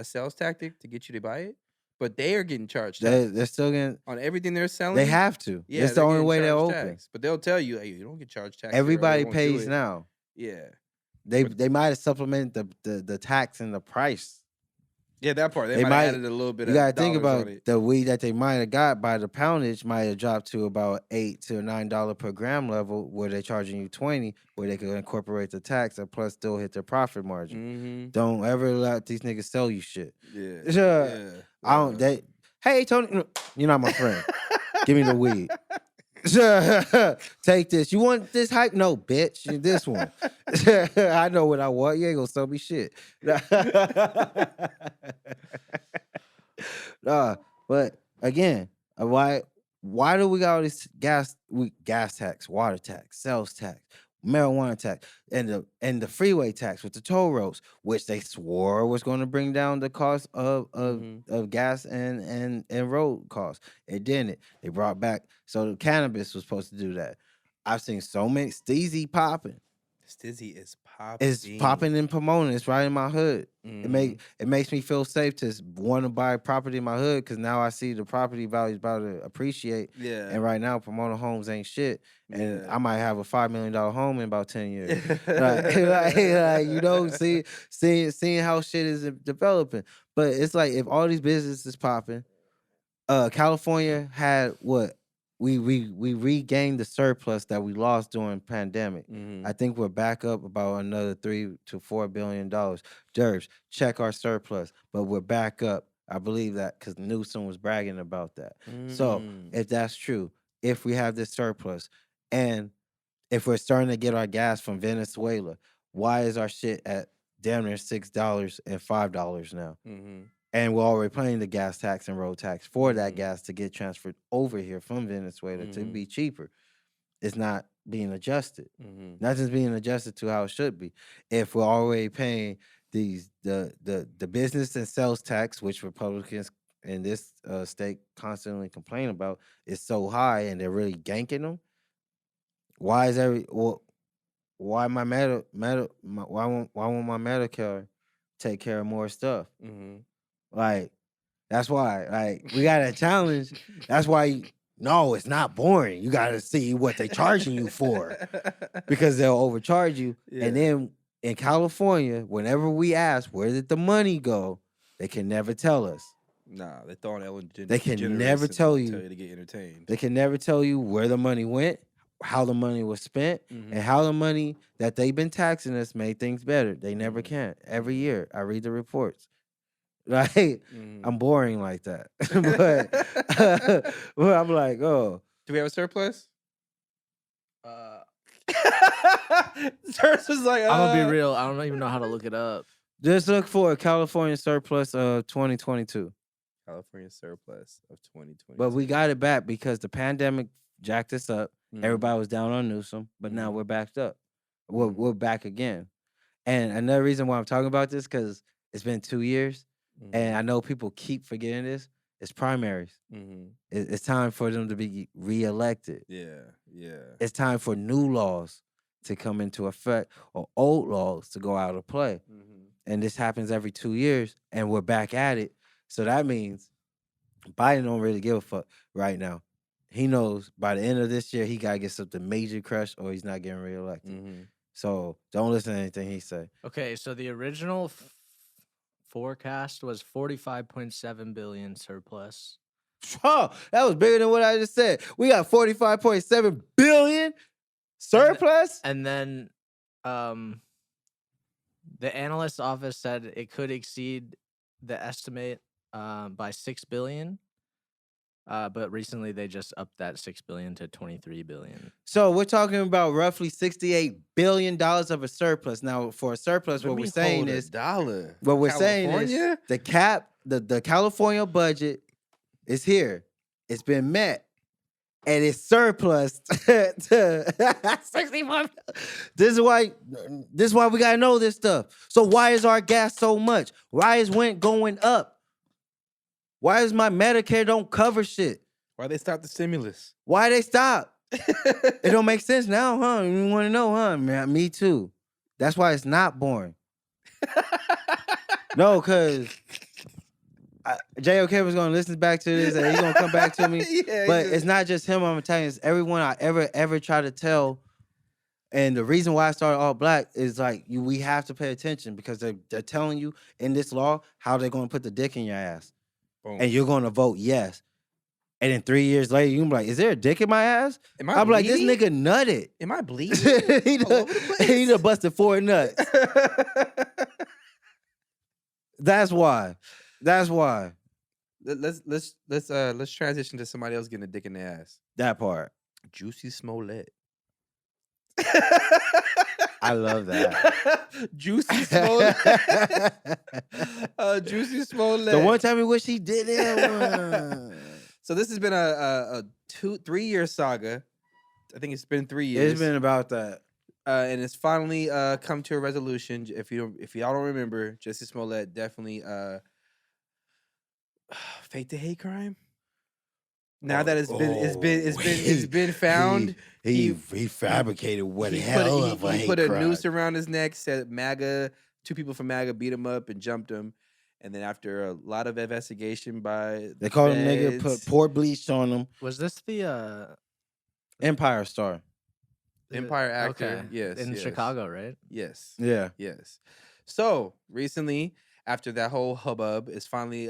sales tactic to get you to buy it. But they are getting charged tax. They're still getting on everything they're selling. They have to. Yeah, it's the only way they're open. Tax. But they'll tell you, hey, you don't get charged tax. Everybody pays now. Yeah. They might have supplemented the tax and the price. Yeah, that part. They might have added a little bit. You gotta think about the weed that they might have got by the poundage might have dropped to about $8 to $9 per gram level, where they're charging you $20, where they could incorporate the tax and plus still hit their profit margin. Mm-hmm. Don't ever let these niggas sell you shit. Yeah. I don't. Hey Tony, you're not my friend. Give me the weed. Take this. You want this hype? No, bitch. This one. I know what I want. You ain't gonna sell me shit. But again, why do we got all this gas tax, water tax, sales tax, marijuana tax, and the freeway tax with the toll roads, which they swore was going to bring down the cost of gas and road costs. It didn't. They brought back, so the cannabis was supposed to do that. I've seen so many Steezy popping. Stizzy is popping. It's popping in Pomona. It's right in my hood. It makes me feel safe to want to buy property in my hood, because now I see the property value is about to appreciate. Yeah. And right now, Pomona homes ain't shit. And I might have a $5 million home in about 10 years. Seeing how shit is developing. But it's like, if all these businesses popping, California had what? We regained the surplus that we lost during pandemic. I think we're back up about another $3 to $4 billion. Derbs, check our surplus, but we're back up. I believe that because Newsom was bragging about that. So if that's true, if we have this surplus, and if we're starting to get our gas from Venezuela, why is our shit at damn near $6 and $5 now? And we're already paying the gas tax and road tax for that gas to get transferred over here from Venezuela to be cheaper. It's not being adjusted. Nothing's being adjusted to how it should be. If we're already paying the business and sales tax, which Republicans in this state constantly complain about, is so high, and they're really ganking them. Why is why my why won't my Medicare take care of more stuff? Like, that's why, like, we got a challenge. That's why, no, it's not boring. You got to see what they charging you for, because they'll overcharge you. Yeah. And then in California, whenever we ask, where did the money go? They can never tell us. Nah, they're throwing Ellen DeGeneres. They can never tell you to get entertained. They can never tell you where the money went, how the money was spent, and how the money that they've been taxing us made things better. They never can. Every year, I read the reports. Right? I'm boring like that. but well, I'm like, oh. Do we have a surplus? Surplus was like, I'm gonna be real. I don't even know how to look it up. Just look for a California surplus of 2022. California surplus of 2022. But we got it back because the pandemic jacked us up. Everybody was down on Newsom, but now we're backed up. We're back again. And another reason why I'm talking about this, because it's been 2 years. And I know people keep forgetting this. It's primaries. It's time for them to be reelected. Yeah. It's time for new laws to come into effect, or old laws to go out of play. And this happens every 2 years, and we're back at it. So that means Biden don't really give a fuck right now. He knows by the end of this year, he got to get something major crushed, or he's not getting reelected. So don't listen to anything he say. Okay, so the original forecast was 45.7 billion surplus. Oh, that was bigger than what I just said. We got 45.7 billion surplus. And then the analyst's office said it could exceed the estimate by 6 billion. But recently they just upped that 6 billion to 23 billion. So we're talking about roughly $68 billion of a surplus. Now, for a surplus, what we're saying is dollar. What we're saying is the cap, the California budget is here. It's been met. and it's surplus to 65. This is why we gotta know this stuff. So why is our gas so much? Why is rent going up? Why is my Medicare don't cover shit? Why they stop the stimulus? Why they stop? It don't make sense now, huh? You want to know, huh? Man, me too. That's why it's not boring. No, because JOK was going to listen back to this and he's going to come back to me. Yeah, but it's not just him, I'm telling you. It's everyone I ever try to tell. And the reason why I started All Black is like, we have to pay attention because they're telling you in this law how they're going to put the dick in your ass. Boom. And you're going to vote yes. And then 3 years later, you can be like, is there a dick in my ass? I'm like, this nigga nutted. Am I bleeding? he done busted 4 nuts. That's why. Let's transition to somebody else getting a dick in the ass. That part. Juicy Smollett. I love that. Juicy Smollett. Juicy Smollett. The one time he wish he did it. So this has been a 3-year saga. I think it's been 3 years. It's been about that. And it's finally come to a resolution. If y'all don't remember, Juicy Smollett definitely faked a hate crime. Now that it's been found, he fabricated what the hell of a hate crime. He put a noose around his neck, said MAGA, 2 people from MAGA beat him up and jumped him. And then after a lot of investigation by they called him nigga, put pour bleach on him. Was this the Empire star? Empire actor, okay. Yes. In Chicago, right? Yes. Yeah. Yes. So recently, after that whole hubbub, it's finally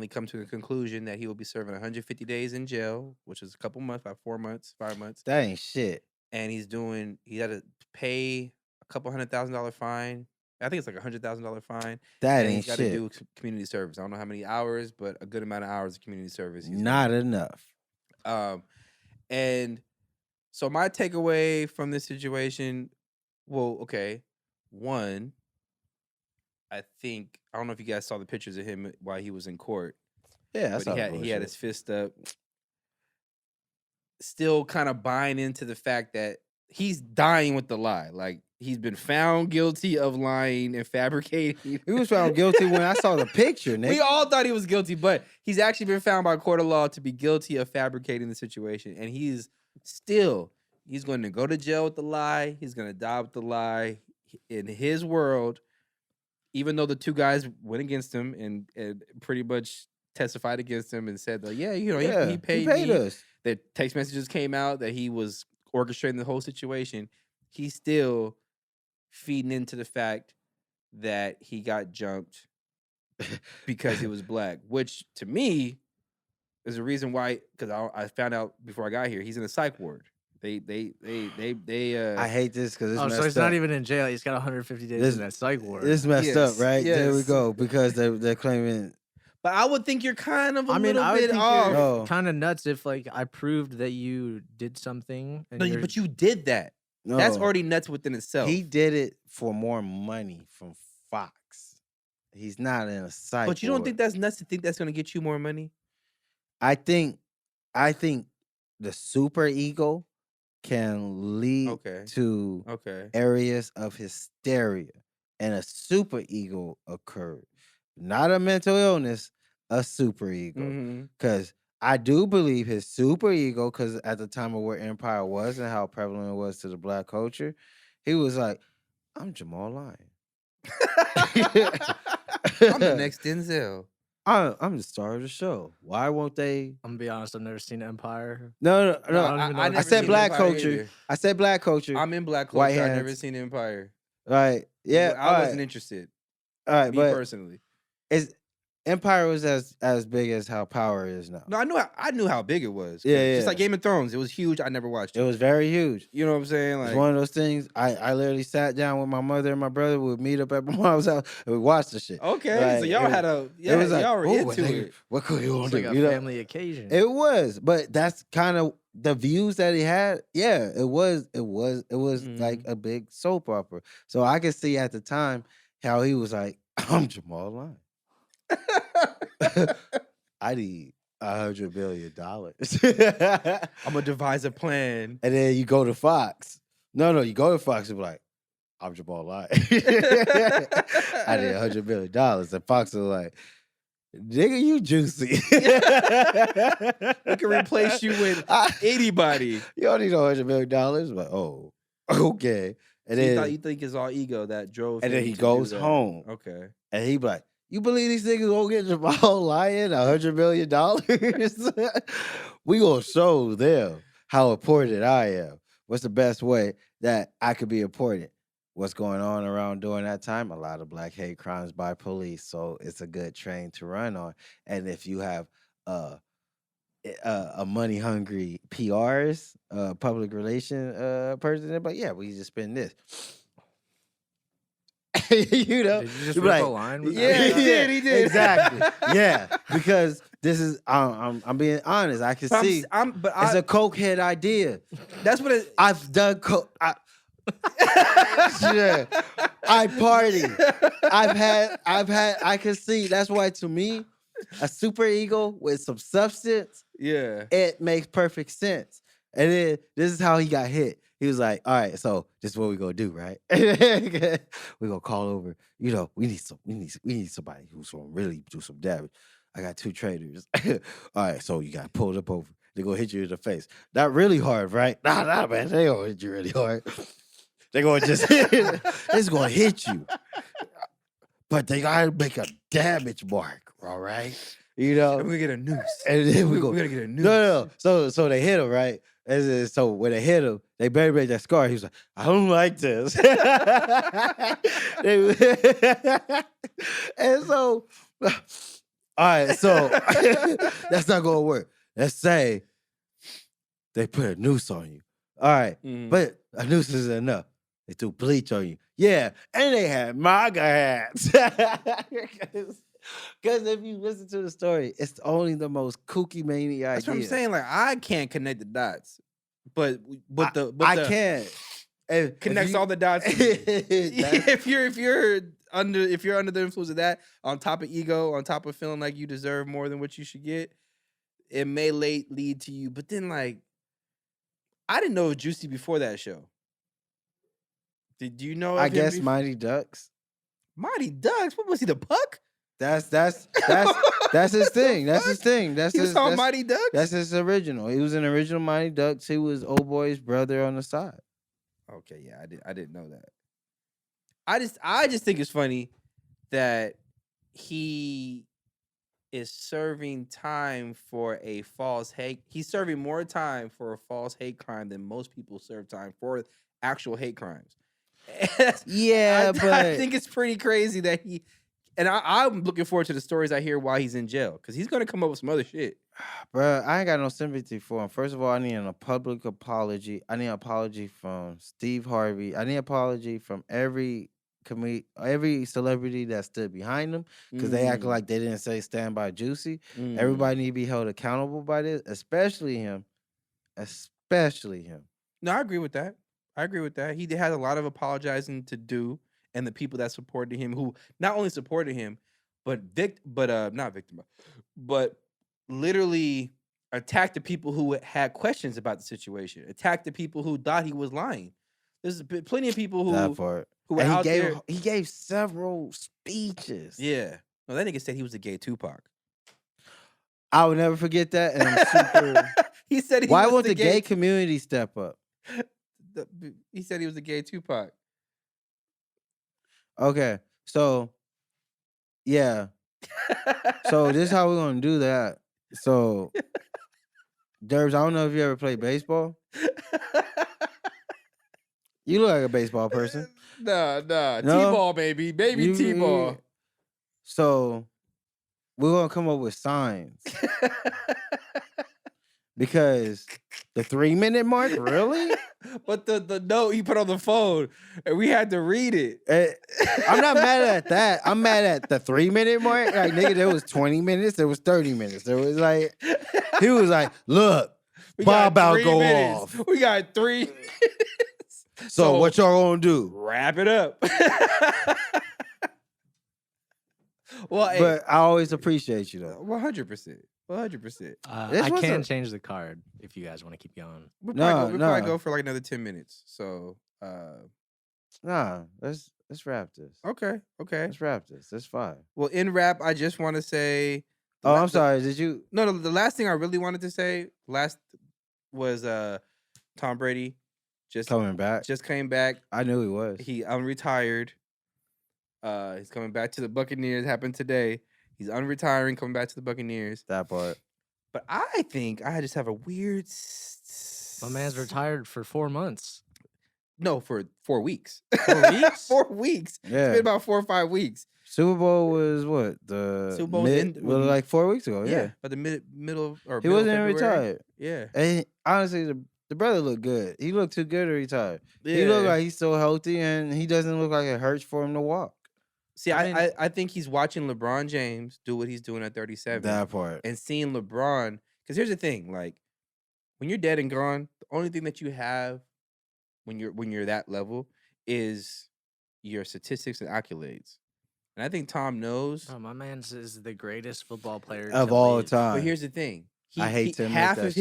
come to a conclusion that he will be serving 150 days in jail, which is a couple months, about 4 months, 5 months. That ain't shit. And he had to pay a couple $100,000 fine. I think it's like $100,000 fine. That and ain't he's got shit. to do community service. I don't know how many hours, but a good amount of hours of community service. Not enough. And so my takeaway from this situation, well, okay, one, I don't know if you guys saw the pictures of him while he was in court. Yeah, but he had his fist up, still kind of buying into the fact that he's dying with the lie. Like, he's been found guilty of lying and fabricating. He was found guilty when I saw the picture, Nick. We all thought he was guilty, but he's actually been found by a court of law to be guilty of fabricating the situation. And he's going to go to jail with the lie. He's going to die with the lie. In his world, even though the 2 guys went against him and pretty much testified against him and said, he paid me. Us. The text messages came out that he was orchestrating the whole situation. He's still feeding into the fact that he got jumped because he was black, which to me is a reason why. Because I found out before I got here, he's in a psych ward. They I hate this because it's so he's not even in jail. He's got 150 days in that psych ward. It's messed up, right? Yes. There we go. Because they're claiming. But I would think you're kind of a little bit off. Kind of nuts if like I proved that you did something. No, but you did that. No. That's already nuts within itself. He did it for more money from Fox. He's not in a psych. But you don't think that's nuts to think that's going to get you more money? I think the super ego can lead to areas of hysteria, and a super ego occurred. Not a mental illness, a super ego. Because I do believe his super ego, because at the time of where Empire was and how prevalent it was to the black culture, he was like, I'm Jamal Lyon. I'm the next Denzel. I'm the star of the show. Why won't they? I'm gonna be honest, I've never seen Empire. No. I said black culture. Either. I said black culture. I'm in black culture. I've never seen Empire. Right. Yeah. I wasn't interested. All right, me personally. Empire was as big as how Power is now. No, I knew how big it was. Yeah. Just like Game of Thrones. It was huge. I never watched it. It was very huge. You know what I'm saying? Like, it's one of those things. I literally sat down with my mother and my brother. We would meet up at my mom's house and we watched the shit. Okay. Like, so y'all had y'all were into it. What could you do? Like a family occasion. It was, but that's kind of the views that he had. Yeah, it was like a big soap opera. So I could see at the time how he was like, I'm Jamal Lyon. I need $100 billion. I'm gonna devise a plan. And then you go to Fox. No, you go to Fox and be like, I'm Jamal Lyon. I did $100 billion. And Fox was like, nigga, you juicy. We can replace you with anybody. You don't need no $100 million. But oh, okay. And So then you think it's all ego that drove and him then he to goes do that. home. Okay. And he be like, you believe these niggas won't get Jamal Lyon $100 million? We gonna show them how important I am. What's the best way that I could be important? What's going on around during that time? A lot of black hate crimes by police. So it's a good train to run on. And if you have a money hungry PRs, public relation person, they're like, yeah, we just spend this. You know, Did you just you'd be rip a like, line with Yeah, that? he did. Exactly. Yeah, because this is I'm being honest. I can see it's a cokehead idea. That's what I've done coke. Yeah, I party. I've had. I can see. That's why to me, a super ego with some substance, yeah. it makes perfect sense. And then this is how he got hit. He was like, all right, so this is what we gonna do, right? We're gonna call over, you know, we need somebody who's gonna really do some damage. I got 2 traitors. All right, so you got pulled up over. They're gonna hit you in the face. Not really hard, right? Nah, man, they gonna hit you really hard. They're gonna just it's gonna hit you. But they gotta make a damage mark, all right? You know, And we're gonna get a noose. and then we're gonna get a noose. No. So they hit him, right? And then, so when they hit him, they better make that scar. He was like, I don't like this. And so, all right, so that's not gonna work. Let's say they put a noose on you. All right, but a noose isn't enough. They threw bleach on you. Yeah, and they had MAGA hats. Because if you listen to the story, it's only the most kooky mania idea. That's what I'm saying. Like I can't connect the dots, but I can. If connects you- all the dots. To me. if you're under the influence of that, on top of ego, on top of feeling like you deserve more than what you should get, it may lead to you. But then, like, I didn't know Juicy before that show. Did you know? I guess Mighty Ducks. Mighty Ducks. What was he? The Puck? That's his thing. That's his thing. He was on Mighty Ducks. That's his original. He was an original Mighty Ducks. He was Old Boy's brother on the side. Okay, yeah, I didn't know that. I just think it's funny that he is serving time for a false hate. He's serving more time for a false hate crime than most people serve time for actual hate crimes. Yeah, but I think it's pretty crazy that he. And I'm looking forward to the stories I hear while he's in jail because he's gonna come up with some other shit. Bruh, I ain't got no sympathy for him. First of all, I need a public apology. I need an apology from Steve Harvey. I need an apology from every celebrity that stood behind him because they act like they didn't say stand by Juicy. Everybody need to be held accountable by this, especially him. Especially him. No, I agree with that. He has a lot of apologizing to do, and the people that supported him, who not only supported him, but literally attacked the people who had questions about the situation, attacked the people who thought he was lying. There's plenty of people who were out there. He gave several speeches. Yeah. No, that nigga said he was a gay Tupac. I would never forget that, and I'm super. He said, why won't the gay community step up? He said he was a gay Tupac. Okay, so yeah, so this is how we're gonna do that. So, Derbs, I don't know if you ever played baseball. You look like a baseball person. Nah, No? T-ball, baby T-ball. So, we're gonna come up with signs because the 3-minute mark, really? But the note he put on the phone, and we had to read it. I'm not mad at that. I'm mad at the 3-minute mark. Like, nigga, there was 20 minutes. There was 30 minutes. There was like, he was like, look, Bob about to go off. We got 3 minutes. So what y'all gonna do? Wrap it up. Well, but I always appreciate you though. 100%. 100%. I can change the card if you guys want to keep going. We'll probably go for like another 10 minutes. So, nah, let's wrap this. Okay. Let's wrap this. That's fine. Well, in wrap, I just want to say. I'm sorry. Did you? No. The last thing I really wanted to say was Tom Brady just coming back. Just came back. I knew he was. He unretired. He's coming back to the Buccaneers. Happened today. He's unretiring, coming back to the Buccaneers. That part. But I think I just have a weird. My man's retired for 4 months. No, for 4 weeks. 4 weeks? 4 weeks. Yeah. It's been about 4 or 5 weeks. Super Bowl was what? The Super Bowl like 4 weeks ago. Yeah. But the middle or he middle wasn't even February. retired. Yeah. And honestly, the brother looked good. He looked too good to retire. Yeah. He looked like he's still healthy, and he doesn't look like it hurts for him to walk. See, I think he's watching LeBron James do what he's doing at 37. That part. And seeing LeBron, because here's the thing, like when you're dead and gone, the only thing that you have when you're that level is your statistics and accolades. And I think Tom knows. Oh, my man is the greatest football player of all time. But here's the thing. I hate to half of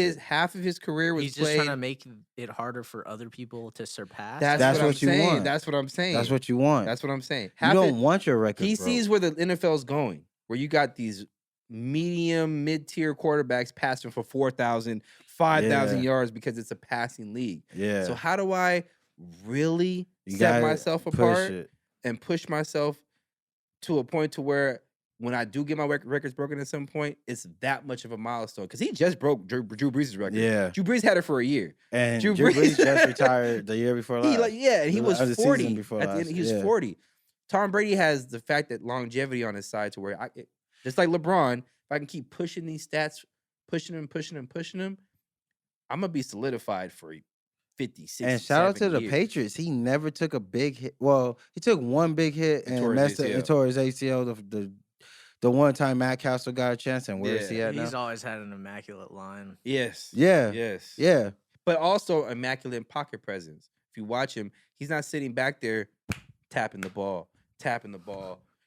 his career was he's just trying to make it harder for other people to surpass. That's what you want. That's what I'm saying. That's what you want. That's what I'm saying. You don't want your record. He sees where the NFL's going, where you got these mid-tier quarterbacks passing for 4,000, 5,000 yards because it's a passing league. Yeah. So how do I really set myself apart and push myself to a point to where when I do get my records broken at some point, it's that much of a milestone. Because he just broke Drew Brees' record. Yeah. Drew Brees had it for a year. And Drew Brees just retired the year before last. And he was 40 at the end. He was 40. Tom Brady has the fact that longevity on his side to where, just like LeBron, if I can keep pushing these stats, pushing them, I'm going to be solidified for 50, 60, and shout out to the years. Patriots. He never took a big hit. Well, he took one big hit and tore his ACL. The one time Matt Castle got a chance, and where is he at now? He's always had an immaculate line. Yes. Yeah. Yes. Yeah. But also immaculate pocket presence. If you watch him, he's not sitting back there tapping the ball.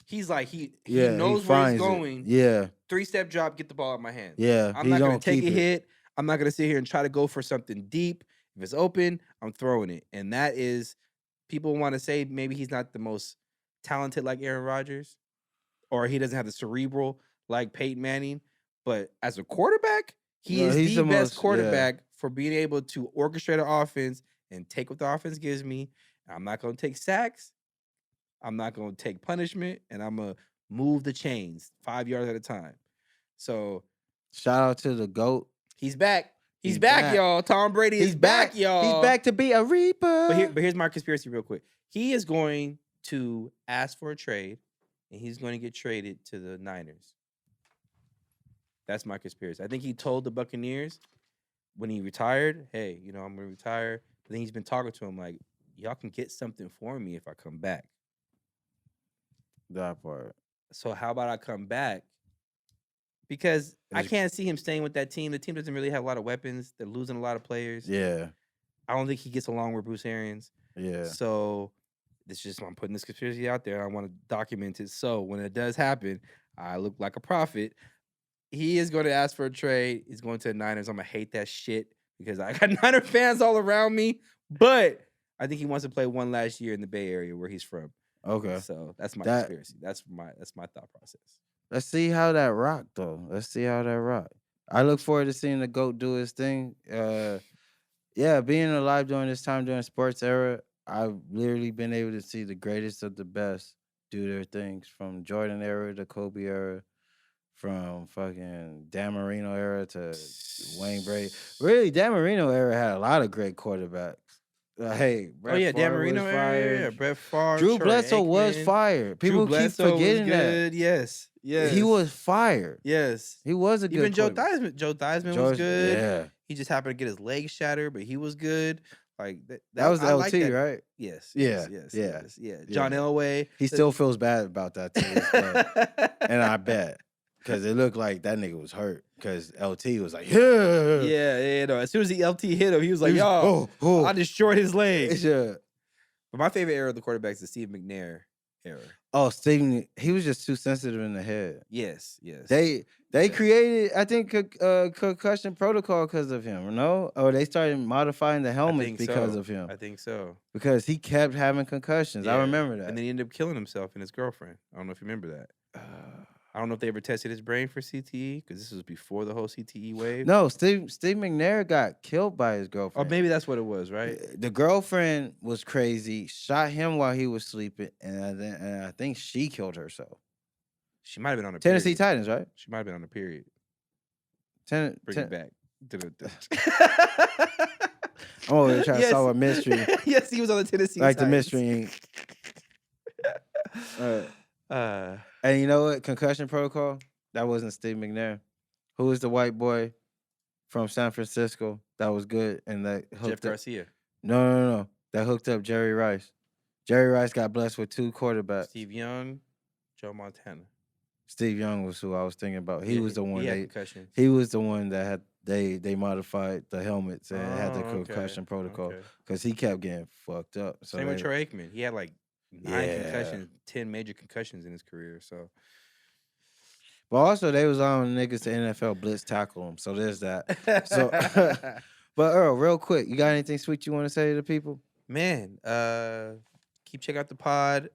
He's like, he knows where he's going. Yeah. 3-step drop, get the ball out of my hand. Yeah. I'm not going to take a hit. I'm not going to sit here and try to go for something deep. If it's open, I'm throwing it. And that is, people want to say maybe he's not the most talented like Aaron Rodgers, or he doesn't have the cerebral like Peyton Manning. But as a quarterback, he's the best quarterback for being able to orchestrate an offense and take what the offense gives me. I'm not going to take sacks. I'm not going to take punishment. And I'm going to move the chains 5 yards at a time. So shout out to the GOAT. He's back. He's back, y'all. Tom Brady is back, y'all. He's back to be a reaper. But here's my conspiracy real quick. He is going to ask for a trade, and he's going to get traded to the Niners. That's my conspiracy. I think he told the Buccaneers when he retired, hey, I'm going to retire. But then he's been talking to him like, y'all can get something for me if I come back. That part. So how about I come back? Because I can't see him staying with that team. The team doesn't really have a lot of weapons. They're losing a lot of players. Yeah. I don't think he gets along with Bruce Arians. Yeah. So I'm putting this conspiracy out there. I want to document it. So when it does happen, I look like a prophet. He is going to ask for a trade. He's going to the Niners. I'm going to hate that shit because I got Niner fans all around me. But I think he wants to play one last year in the Bay Area where he's from. Okay. So that's my conspiracy. That's my thought process. Let's see how that rock, though. I look forward to seeing the GOAT do his thing. Being alive during this time, during sports era, I've literally been able to see the greatest of the best do their things, from Jordan era to Kobe era, from fucking Dan Marino era to Wayne Brady. Really, Dan Marino era had a lot of great quarterbacks. Dan Marino era, Brett Favre. Drew Bledsoe was fired. People keep forgetting that. Yes. He was fired. Yes. He was a good Even Joe Theismann was good. Yeah. He just happened to get his leg shattered, but he was good. Like that was LT, right? Yes. Yeah. John Elway. He still feels bad about that too. And I bet. Because it looked like that nigga was hurt. Because LT was like, yeah. No. As soon as the LT hit him, he was like, I destroyed his leg. Yeah. But my favorite era of the quarterbacks is the Steve McNair era. Oh, Stephen, he was just too sensitive in the head. Yes, yes. They Yes. created, I think, concussion protocol because of him, no? Or they started modifying the I helmets think because so. of him. I think so. Because he kept having concussions. I Yeah. remember that. And then he ended up killing himself and his girlfriend. I don't know if you remember that. I don't know if they ever tested his brain for CTE because this was before the whole CTE wave. No, Steve McNair got killed by his Or girlfriend. maybe that's what it was, right? The girlfriend was crazy, shot him while he was sleeping, and I think she killed herself. She might have been on a Tennessee period. Titans, right? She might have been on a period. Bring it back. I'm over here trying to solve a mystery. Yes, he was on the Tennessee like Titans. the mystery. And you know what? Concussion protocol? That wasn't Steve McNair. Who was the white boy from San Francisco that was good and that hooked Jeff up? Garcia. No. That hooked up Jerry Rice. Jerry Rice got blessed with 2 quarterbacks. Steve Young, Joe Montana. Steve Young was who I was thinking about. He was the one. He was the one that had they modified the helmets and had the concussion protocol because he kept getting fucked up. So same with Troy Aikman. He had like 9 concussions, 10 major concussions in his career. So, but also they was on niggas to NFL blitz tackle him. So there's that. So, but Earl, real quick, you got anything sweet you want to say to the people? Man, keep checking out the pod.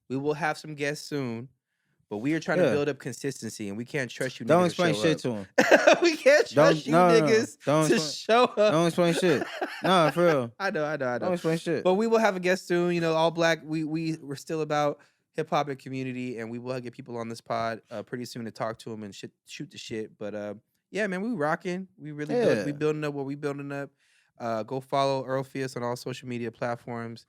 We will have some guests soon. But we are trying to build up consistency, and we can't trust you niggas Don't explain to show shit up. to him. We can't trust you niggas to show up. Don't explain shit. Nah, for real. I know. Don't explain shit. But we will have a guest soon. You know, all black. We're still about hip hop and community, and we will get people on this pod pretty soon to talk to them and shoot the shit. But yeah, man, we rocking. We really we building up what we building up. Go follow ALRLPHEUS on all social media platforms.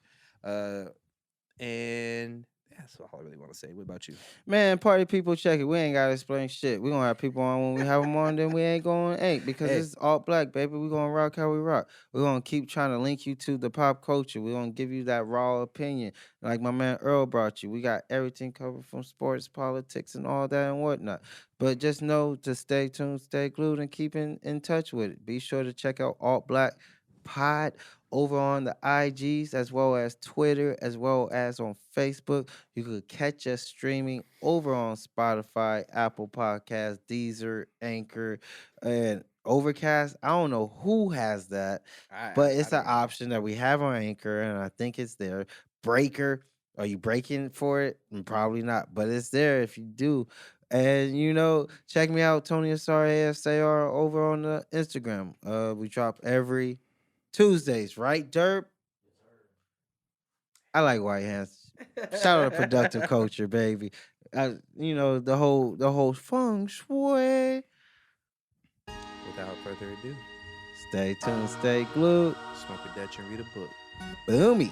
And that's all I really want to say. What about you? Man, party people, check it. We ain't gotta explain shit. We gonna have people on when we have them on, then we ain't going because it's all black, baby. We gonna rock how we rock. We gonna keep trying to link you to the pop culture. We gonna give you that raw opinion, like my man Earl brought you. We got everything covered from sports, politics, and all that and whatnot. But just know to stay tuned, stay glued, and keep in touch with it. Be sure to check out Alt Black Pod over on the IGs as well as Twitter as well as on Facebook. You could catch us streaming over on Spotify, Apple Podcasts, Deezer, Anchor, and Overcast. I don't know who has that, but it's an option that we have on Anchor, and I think it's there. Breaker, are you breaking for it? Probably not, but it's there if you do. And you know, check me out, Tony Asar, ASAR, over on the Instagram. We drop every Tuesdays, right, Derp? I like white hands. Shout out to productive culture, baby. You know, the whole feng shui. Without further ado, stay tuned, stay glued. Smoke a Dutch and read a book. Boomy.